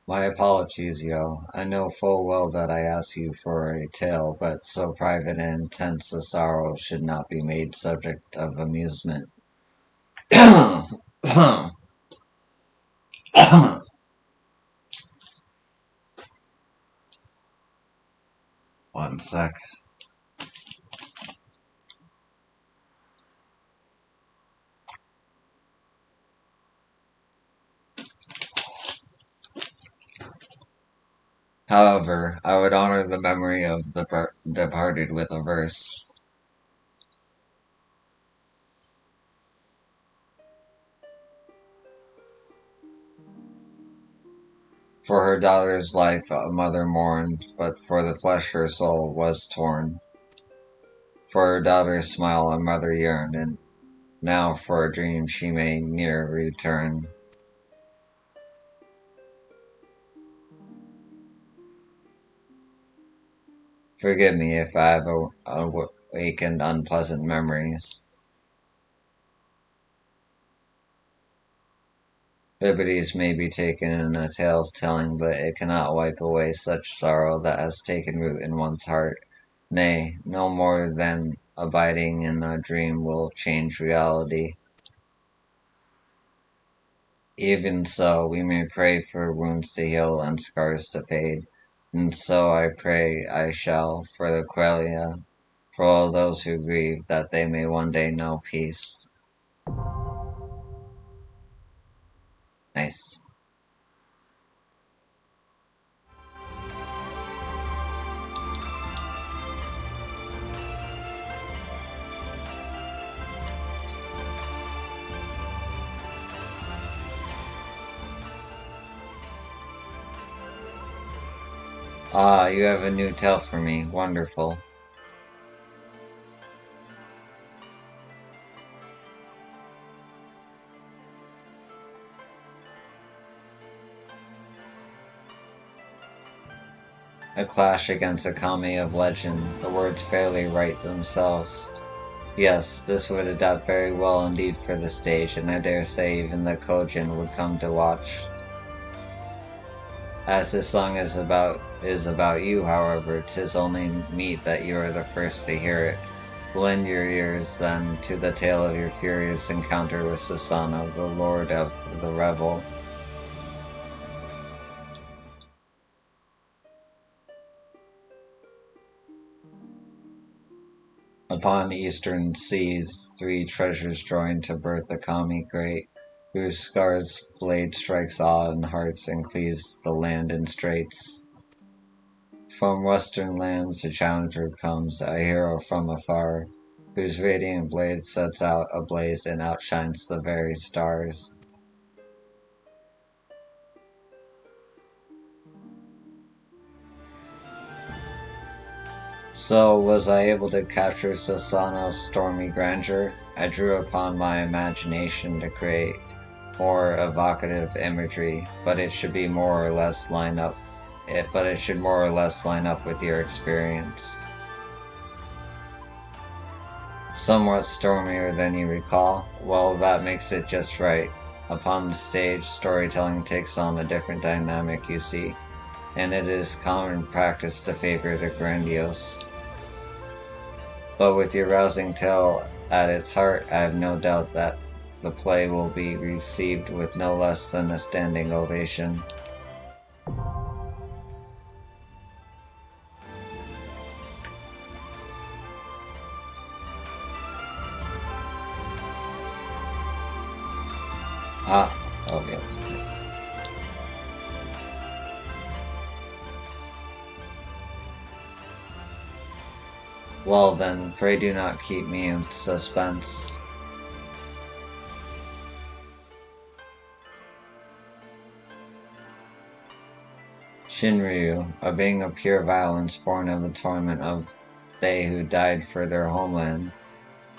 My apologies, yo. I know full well that I ask you for a tale, but so private and intense a sorrow should not be made subject of amusement. One sec. However, I would honor the memory of the departed with a verse. For her daughter's life a mother mourned, but for the flesh her soul was torn. For her daughter's smile a mother yearned, and now for a dream she may ne'er return. Forgive me if I have awakened unpleasant memories. Liberties may be taken in a tale's telling, but it cannot wipe away such sorrow that has taken root in one's heart. Nay, no more than abiding in a dream will change reality. Even so, we may pray for wounds to heal and scars to fade. And so I pray I shall, for the Quelia, for all those who grieve, that they may one day know peace. Nice. Ah, you have a new tale for me. Wonderful. A clash against a kami of legend. The words fairly write themselves. Yes, this would adapt very well indeed for the stage, and I dare say even the Kojin would come to watch. As this song is about you, however, 'tis only meet that you are the first to hear it. Lend your ears, then, to the tale of your furious encounter with Susanoo, the lord of the revel. Upon eastern seas, 3 treasures join to birth a kami great, whose scar's blade strikes awe in hearts and cleaves the land in straits. From western lands a challenger comes, a hero from afar, whose radiant blade sets out ablaze and outshines the very stars. So was I able to capture Susanoo's stormy grandeur? I drew upon my imagination to create more evocative imagery, but it should more or less line up with your experience. Somewhat stormier than you recall? Well, that makes it just right. Upon the stage, storytelling takes on a different dynamic, you see, and it is common practice to favor the grandiose. But with your rousing tale at its heart, I have no doubt that the play will be received with no less than a standing ovation. Ah, okay. Well then, pray do not keep me in suspense. Shinryu, a being of pure violence born of the torment of they who died for their homeland.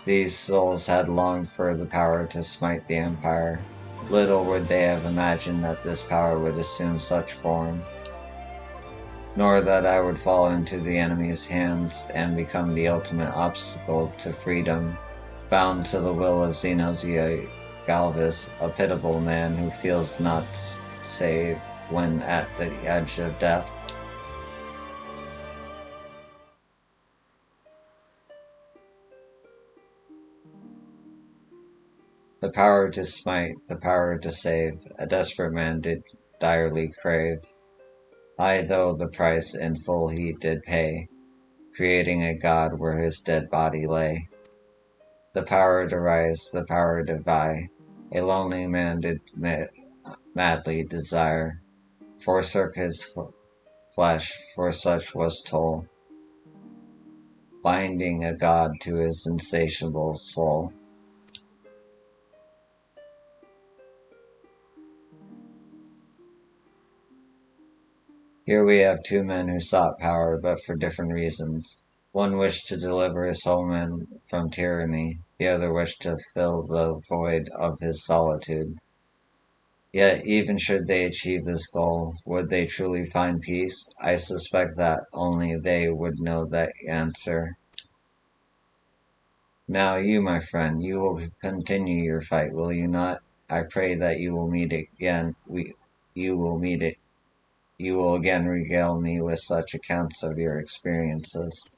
These souls had longed for the power to smite the empire. Little would they have imagined that this power would assume such form, nor that I would fall into the enemy's hands and become the ultimate obstacle to freedom, bound to the will of Zenozia Galvis, a pitiable man who feels not safe when at the edge of death. The power to smite, the power to save, a desperate man did direly crave. I, though the price in full he did pay, creating a god where his dead body lay. The power to rise, the power to vie, a lonely man did madly desire, forsook his flesh, for such was toll, binding a god to his insatiable soul. Here we have 2 men who sought power, but for different reasons. One wished to deliver his homeland from tyranny, the other wished to fill the void of his solitude. Yet, even should they achieve this goal, would they truly find peace? I suspect that only they would know the answer. Now you, my friend, you will continue your fight, will you not? I pray that you will meet again. You will meet it. You will again regale me with such accounts of your experiences.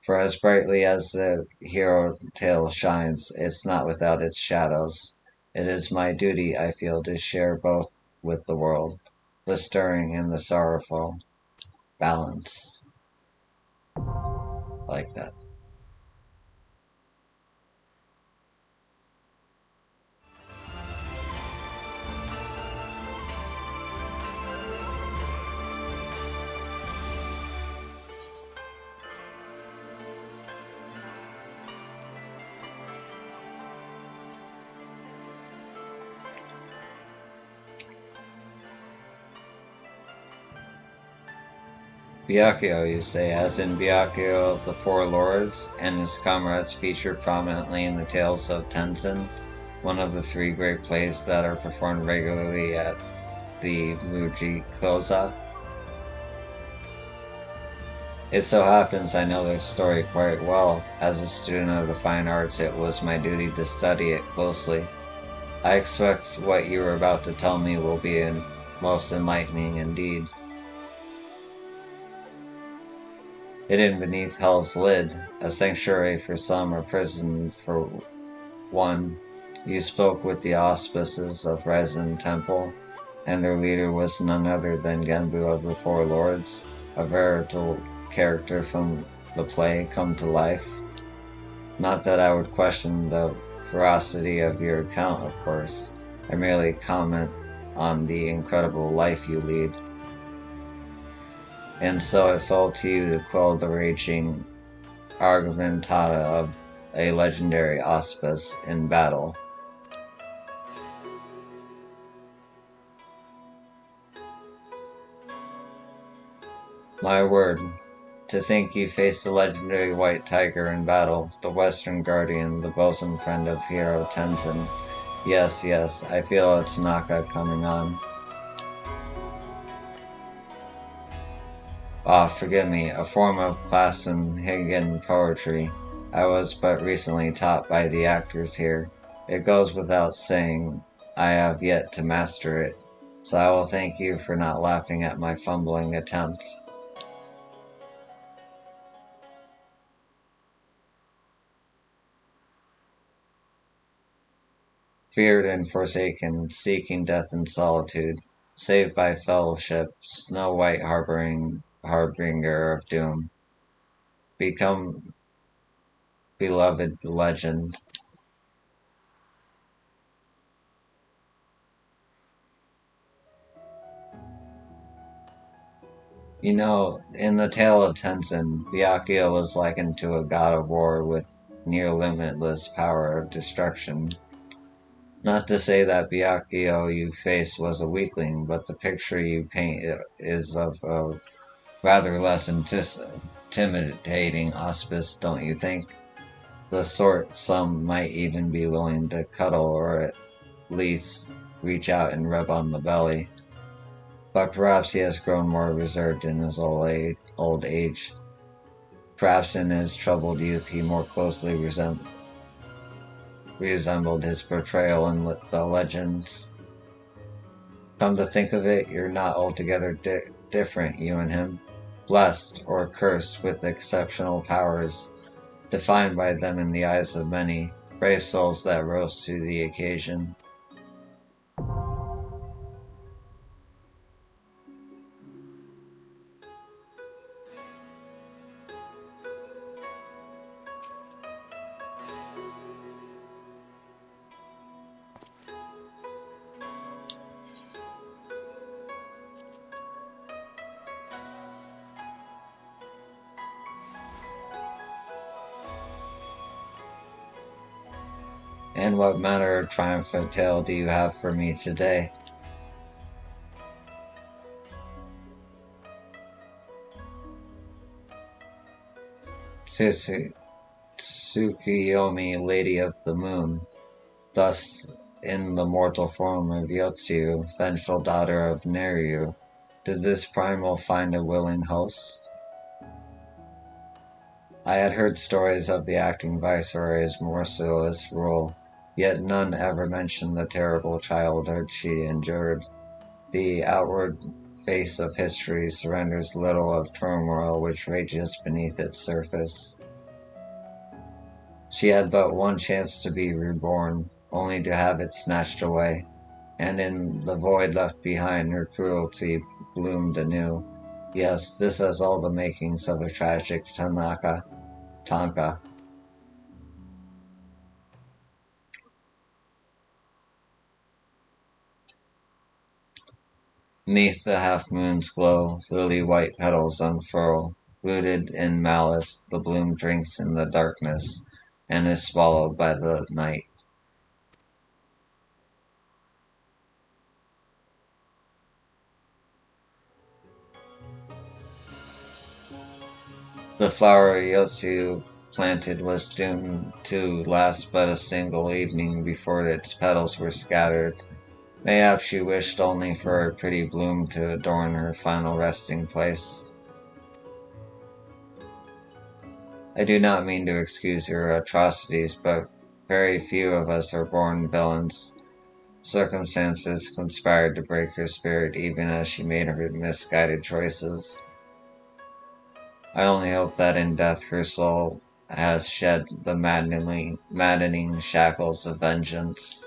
For as brightly as the hero tale shines, it's not without its shadows. It is my duty, I feel, to share both with the world, the stirring and the sorrowful. Balance. Like that. Byakuya, you say, as in Byakuya of the Four Lords, and his comrades featured prominently in the Tales of Tenzin, one of the three great plays that are performed regularly at the Muji Koza. It so happens I know their story quite well. As a student of the fine arts, it was my duty to study it closely. I expect what you are about to tell me will be most enlightening indeed. Hidden beneath hell's lid, a sanctuary for some, a prison for one, you spoke with the auspices of Resin Temple, and their leader was none other than Genbu of the Four Lords, a veritable character from the play come to life. Not that I would question the veracity of your account, of course. I merely comment on the incredible life you lead. And so it fell to you to quell the raging argumentata of a legendary auspice in battle. My word, to think you faced the legendary White Tiger in battle, the Western Guardian, the bosom friend of hero Tenzin. Yes, yes, I feel its Tanaka coming on. Forgive me, a form of Classen-Higgin poetry I was but recently taught by the actors here. It goes without saying I have yet to master it, so I will thank you for not laughing at my fumbling attempt. Feared and forsaken, seeking death in solitude, saved by fellowship, Snow White harbinger of doom, become beloved legend. You know, in the tale of Tenzin, Byakuya was likened to a god of war with near limitless power of destruction. Not to say that Byakuya you face was a weakling, but the picture you paint is of a rather less intimidating auspice, don't you think? The sort some might even be willing to cuddle or at least reach out and rub on the belly. But perhaps he has grown more reserved in his old age. Perhaps in his troubled youth he more closely resembled his portrayal in the legends. Come to think of it, you're not altogether different, you and him. Blessed or cursed with exceptional powers, defined by them in the eyes of many, brave souls that rose to the occasion. And what manner of triumphant tale do you have for me today? Tsukuyomi, Lady of the Moon, thus in the mortal form of Yotsu, vengeful daughter of Neryu, did this primal find a willing host? I had heard stories of the acting viceroy's merciless rule, yet none ever mentioned the terrible childhood she endured. The outward face of history surrenders little of turmoil which rages beneath its surface. She had but one chance to be reborn, only to have it snatched away, and in the void left behind her cruelty bloomed anew. Yes, this has all the makings of a tragic Tanka. 'Neath the half-moon's glow, lily-white petals unfurl. Rooted in malice, the bloom drinks in the darkness, and is swallowed by the night. The flower Yotsu planted was doomed to last but a single evening before its petals were scattered. Mayhap she wished only for a pretty bloom to adorn her final resting place. I do not mean to excuse her atrocities, but very few of us are born villains. Circumstances conspired to break her spirit even as she made her misguided choices. I only hope that in death her soul has shed the maddening shackles of vengeance.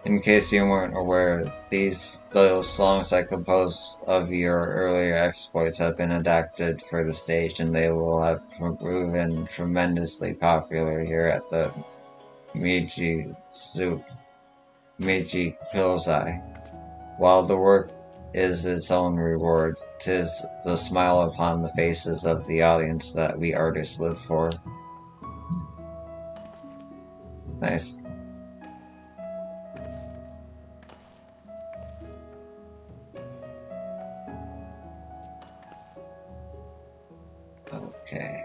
In case you weren't aware, those songs I composed of your earlier exploits have been adapted for the stage, and they will have proven tremendously popular here at the Meiji Pilzai. While the work is its own reward, 'tis the smile upon the faces of the audience that we artists live for. Nice. Okay.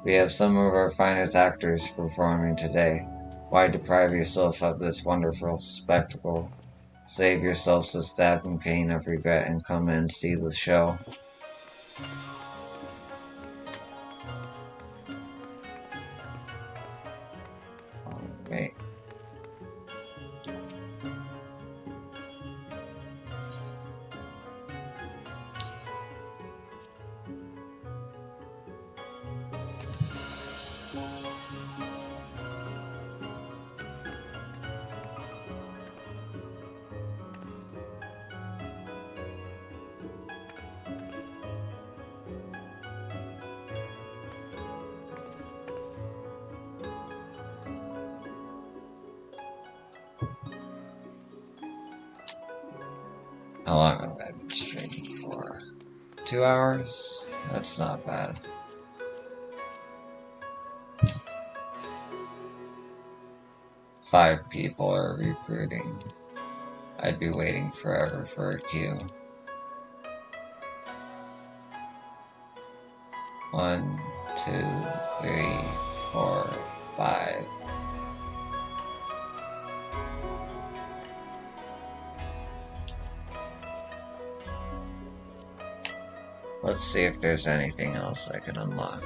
We have some of our finest actors performing today. Why deprive yourself of this wonderful spectacle? Save yourselves the stabbing pain of regret and come and see the show. Wait. How long have I been streaming for? 2 hours? That's not bad. Five people are recruiting. I'd be waiting forever for a queue. 1, 2, 3, 4, 5. Let's see if there's anything else I can unlock.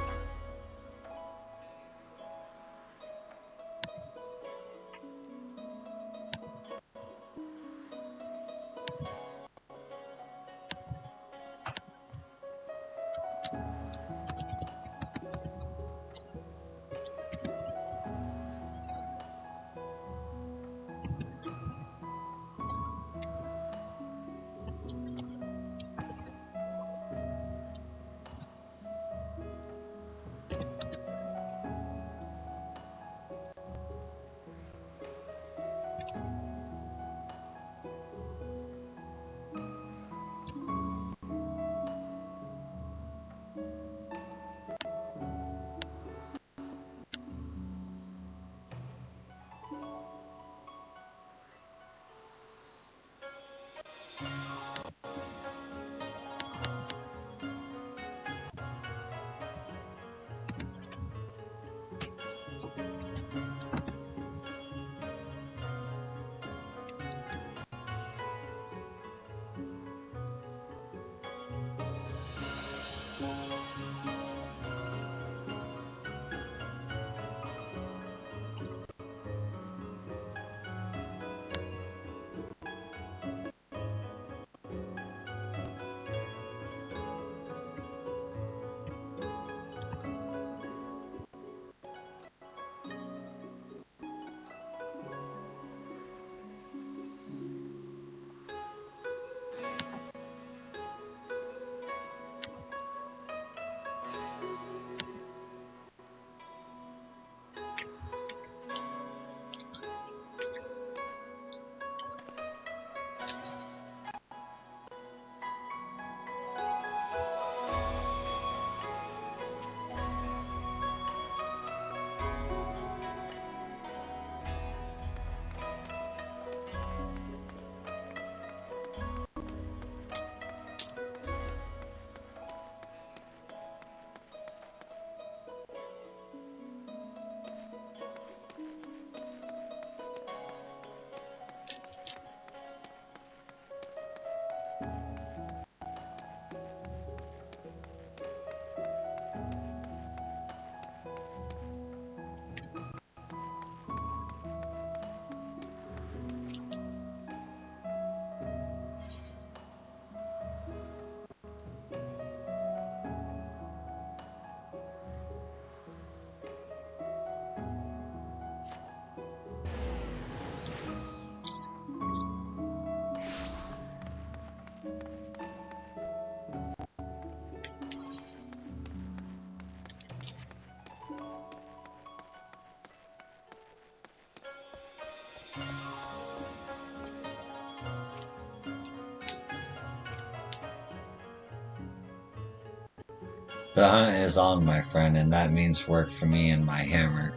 The hunt is on, my friend, and that means work for me and my hammer.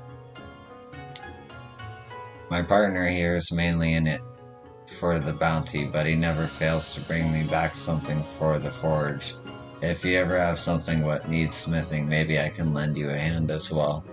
My partner here is mainly in it for the bounty, but he never fails to bring me back something for the forge. If you ever have something what needs smithing, maybe I can lend you a hand as well.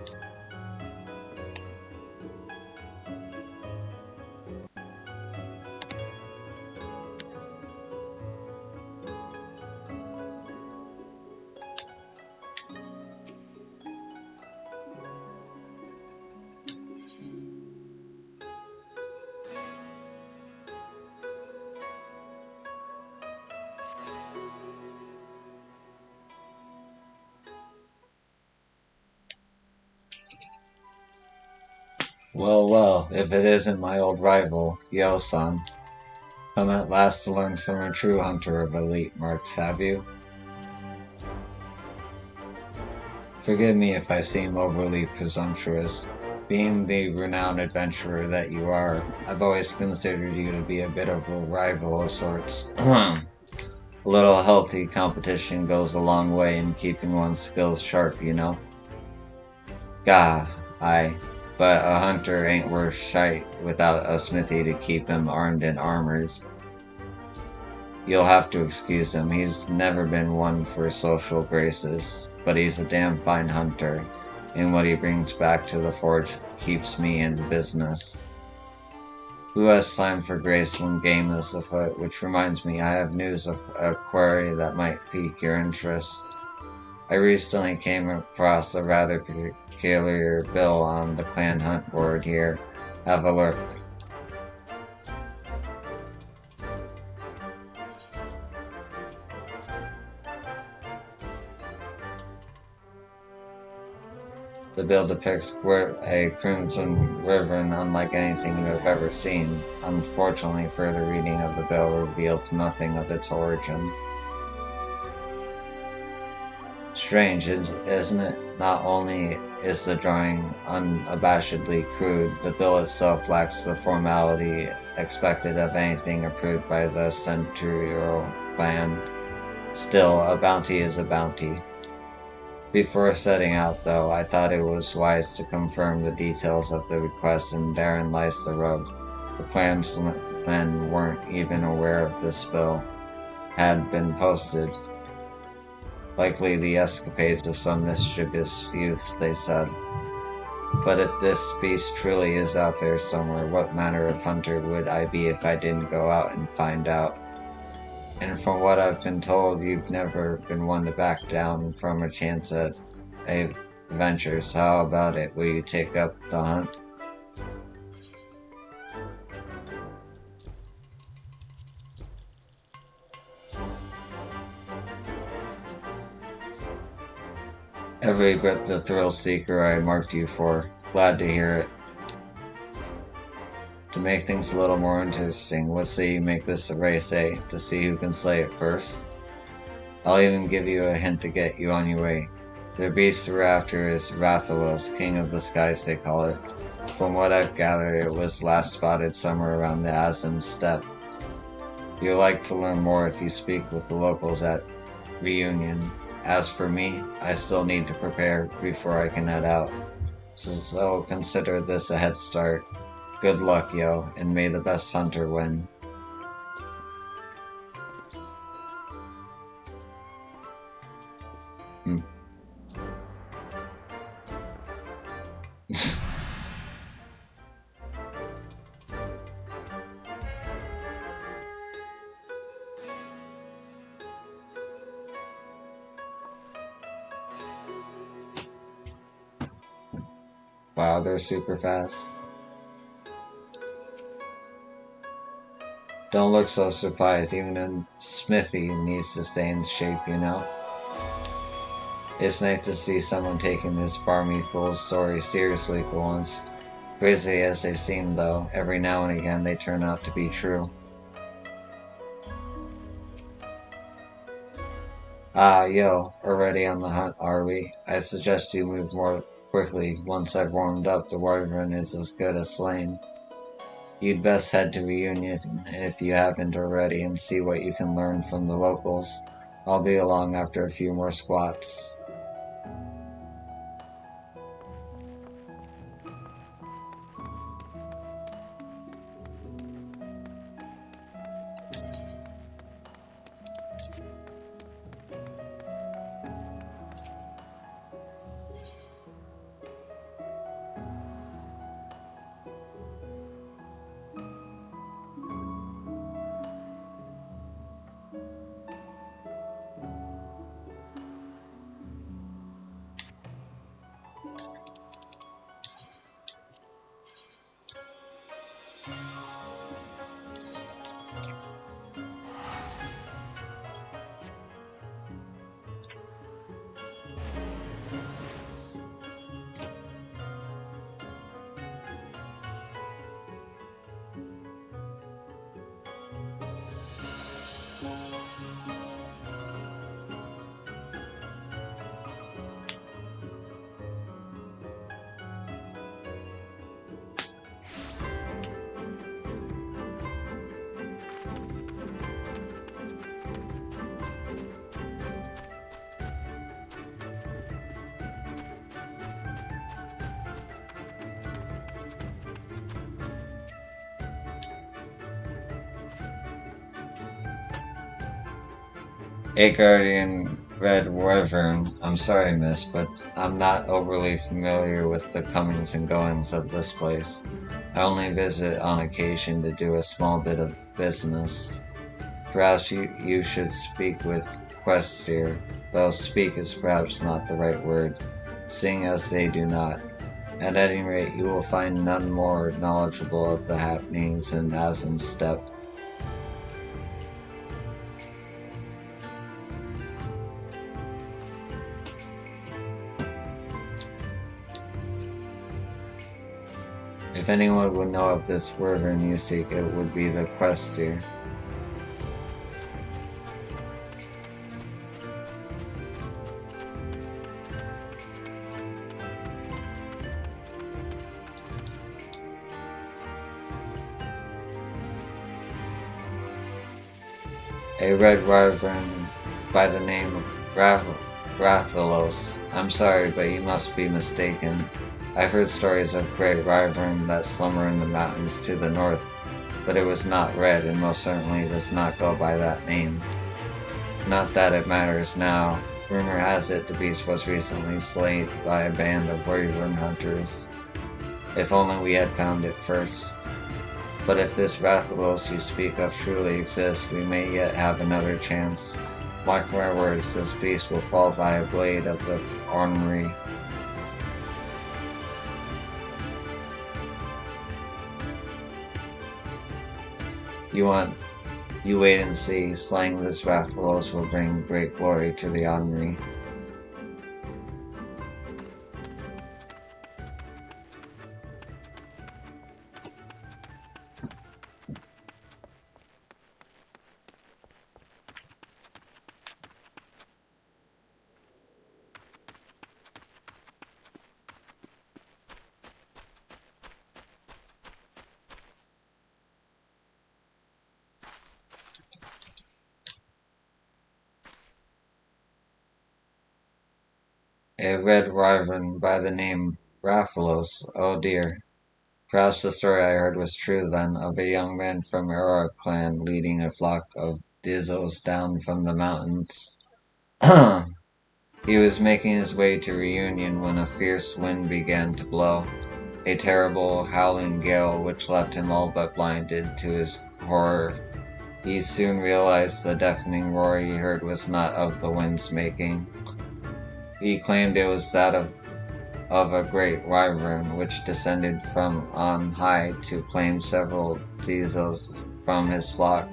Well, well, if it isn't my old rival, Yo-san. Come at last to learn from a true hunter of elite marks, have you? Forgive me if I seem overly presumptuous. Being the renowned adventurer that you are, I've always considered you to be a bit of a rival of sorts. A little healthy competition goes a long way in keeping one's skills sharp, you know? Gah, aye. But a hunter ain't worth shite without a smithy to keep him armed and armored. You'll have to excuse him, he's never been one for social graces, but he's a damn fine hunter, and what he brings back to the forge keeps me in business. Who has time for grace when game is afoot? Which reminds me, I have news of a quarry that might pique your interest. I recently came across a rather peculiar bill on the clan hunt board here. Have a look. The bill depicts a crimson wyvern unlike anything you have ever seen. Unfortunately, further reading of the bill reveals nothing of its origin. Strange, isn't it? Not only is the drawing unabashedly crude, the bill itself lacks the formality expected of anything approved by the Centurial clan. Still, a bounty is a bounty. Before setting out, though, I thought it was wise to confirm the details of the request, and therein lies the rub. The clansmen weren't even aware of this bill had been posted. Likely the escapades of some mischievous youth, they said. But if this beast truly is out there somewhere, what manner of hunter would I be if I didn't go out and find out? And from what I've been told, you've never been one to back down from a chance at adventures. How about it? Will you take up the hunt? Every bit the thrill seeker I marked you for. Glad to hear it. To make things a little more interesting, what say you make this a race, eh? To see who can slay it first? I'll even give you a hint to get you on your way. The beast we're after is Rathalos, King of the Skies they call it. From what I've gathered, it was last spotted somewhere around the Azim steppe. You'll like to learn more if you speak with the locals at Reunion. As for me, I still need to prepare before I can head out. So consider this a head start. Good luck, yo, and may the best hunter win. Wow, they're super fast. Don't look so surprised, even a smithy needs to stay in shape, you know? It's nice to see someone taking this barmy fool's story seriously for once. Crazy as they seem, though, every now and again they turn out to be true. Ah, yo, already on the hunt, are we? I suggest you move more quickly. Once I've warmed up, the wyvern is as good as slain. You'd best head to Reunion if you haven't already and see what you can learn from the locals. I'll be along after a few more squats. A guardian red wyvern. I'm sorry, miss, but I'm not overly familiar with the comings and goings of this place. I only visit on occasion to do a small bit of business. Perhaps you should speak with Questir, though speak is perhaps not the right word, seeing as they do not. At any rate, you will find none more knowledgeable of the happenings in Azim's Steppe. If anyone would know of this wyvern you seek, it would be the Questir. A red wyvern by the name of Rathalos. I'm sorry, but you must be mistaken. I've heard stories of great wyvern that slumber in the mountains to the north, but it was not red and most certainly does not go by that name. Not that it matters now. Rumor has it the beast was recently slain by a band of wyvern hunters. If only we had found it first. But if this Rathalos you speak of truly exists, we may yet have another chance. Mark my words, this beast will fall by a blade of the ornery. You wait and see. Slaying this Rathalos will bring great glory to the ornery. A red wyvern by the name Raphalos. Oh dear. Perhaps the story I heard was true then, of a young man from Aurora clan leading a flock of Dizzos down from the mountains. He was making his way to Reunion when a fierce wind began to blow. A terrible, howling gale which left him all but blinded. To his horror, he soon realized the deafening roar he heard was not of the wind's making. He claimed it was that of a great wyvern which descended from on high to claim several Dizzos from his flock,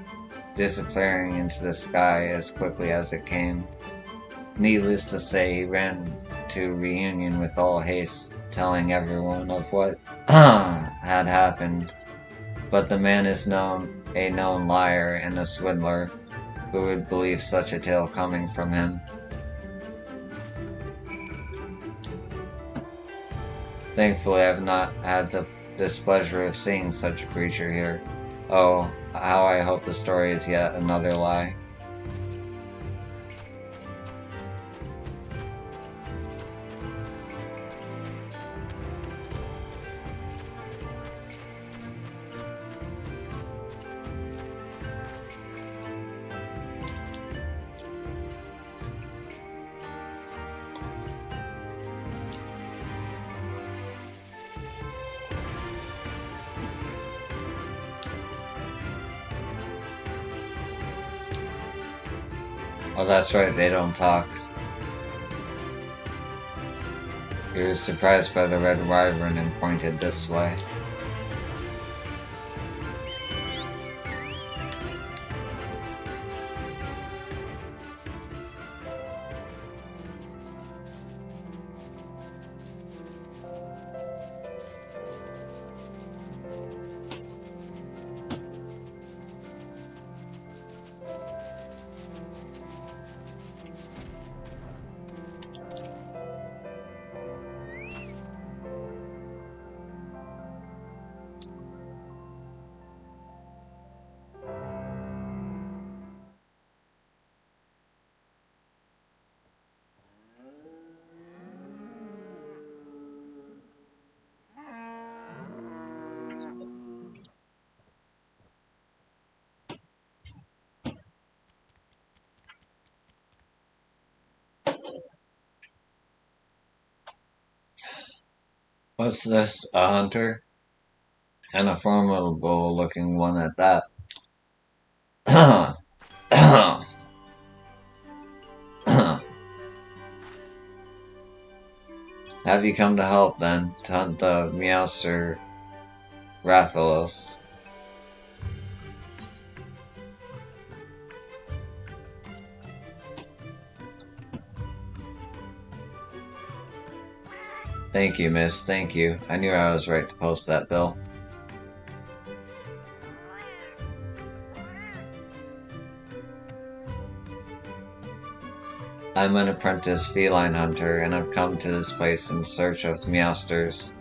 disappearing into the sky as quickly as it came. Needless to say, he ran to Reunion with all haste, telling everyone of what had happened. But the man is a known liar and a swindler. Who would believe such a tale coming from him? Thankfully, I have not had the displeasure of seeing such a creature here. Oh, how I hope the story is yet another lie. Oh, that's right, they don't talk. He was surprised by the red wyvern and pointed this way. What's this? A hunter? And a formidable looking one at that. Have you come to help then? To hunt the Meowster Rathalos? Thank you, miss, thank you. I knew I was right to post that bill. I'm an apprentice feline hunter, and I've come to this place in search of Meowsters.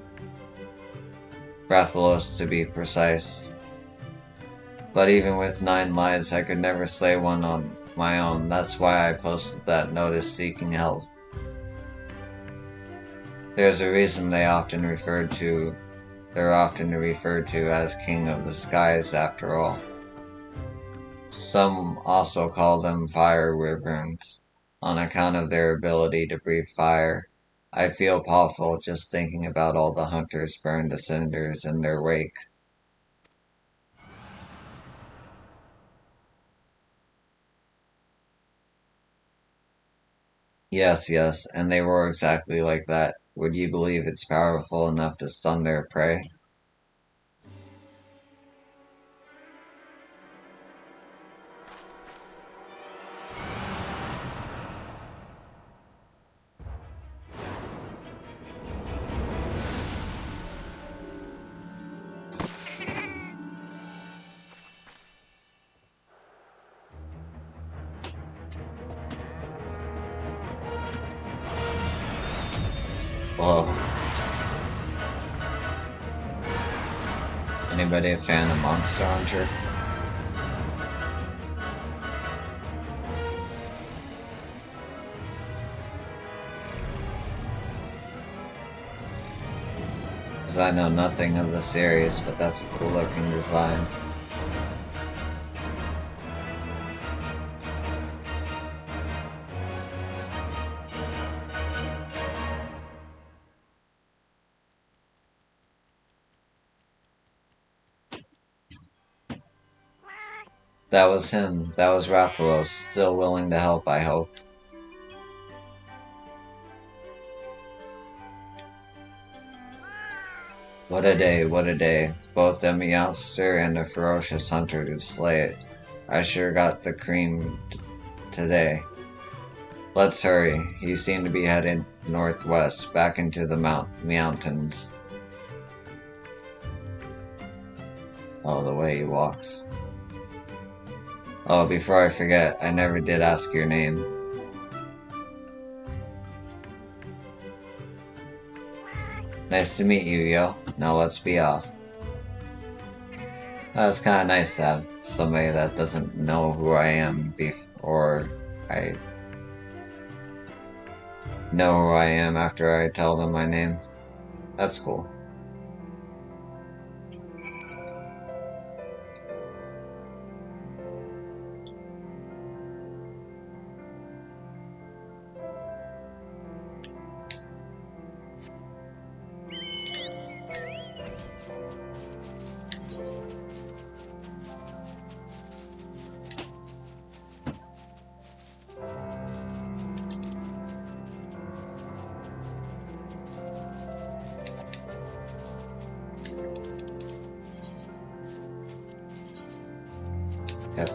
Rathalos, to be precise. But even with 9 lives, I could never slay one on my own. That's why I posted that notice seeking help. There's a reason they're often referred to as King of the Skies after all. Some also call them fire wyverns, on account of their ability to breathe fire. I feel powerful just thinking about all the hunters burned to cinders in their wake. Yes, yes, and they roar exactly like that. Would you believe it's powerful enough to stun their prey? Whoa. Anybody a fan of Monster Hunter? Because I know nothing of the series, but that's a cool looking design. That was him. That was Rathalos, still willing to help, I hope. What a day, what a day. Both a Meowster and a ferocious hunter to slay it. I sure got the cream today. Let's hurry. You seem to be headed northwest, back into the mountains. Oh, the way he walks. Oh, before I forget, I never did ask your name. Nice to meet you, yo. Now let's be off. It's kinda nice to have somebody that doesn't know who I am before I know who I am after I tell them my name. That's cool. Yep.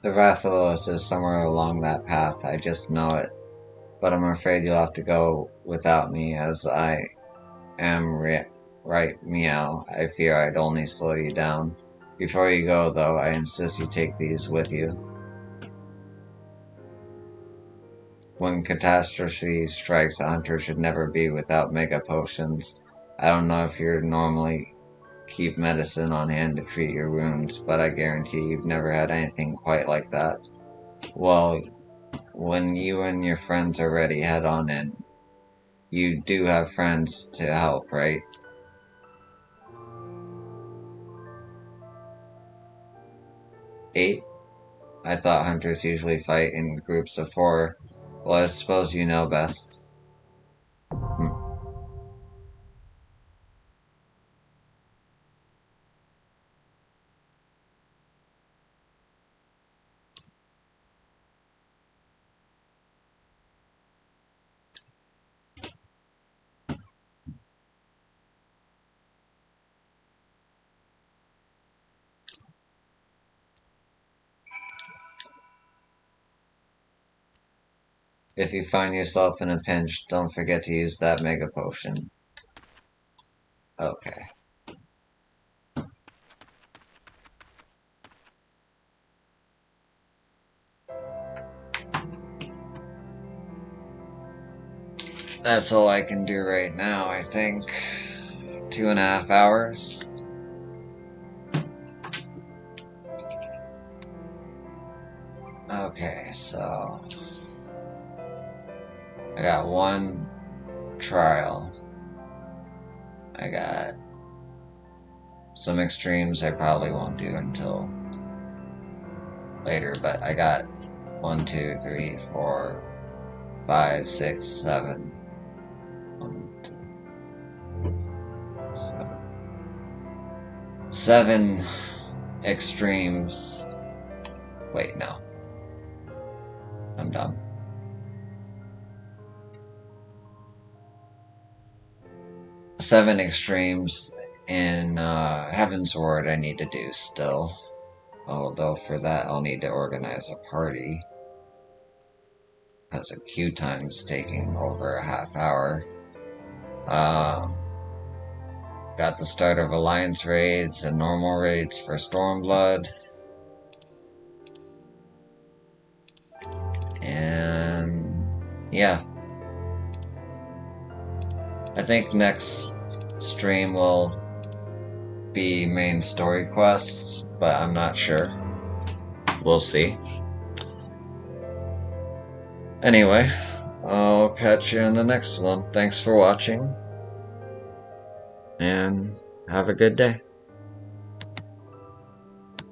The Rathalos is somewhere along that path, I just know it. But I'm afraid you'll have to go without me, as I am right meow. I fear I'd only slow you down. Before you go, though, I insist you take these with you. When catastrophe strikes, a hunter should never be without mega potions. I don't know if you normally keep medicine on hand to treat your wounds, but I guarantee you've never had anything quite like that. Well, when you and your friends are ready, head on in. You do have friends to help, right? Eight? I thought hunters usually fight in groups of 4. Well, I suppose you know best. If you find yourself in a pinch, don't forget to use that mega potion. Okay. That's all I can do right now, I think. 2.5 hours. Okay, so I got 1 trial. I got some extremes I probably won't do until later, but I got 1, 2, 3, 4, 5, 6, 7. 1, 2, 7. 7 extremes. Wait, no. I'm dumb. 7 extremes in Heaven's Ward I need to do still. Although for that I'll need to organize a party. Because a queue time's taking over a half hour. Got the start of Alliance raids and normal raids for Stormblood. And yeah. I think next stream will be main story quests, but I'm not sure. We'll see. Anyway, I'll catch you in the next one. Thanks for watching, and have a good day.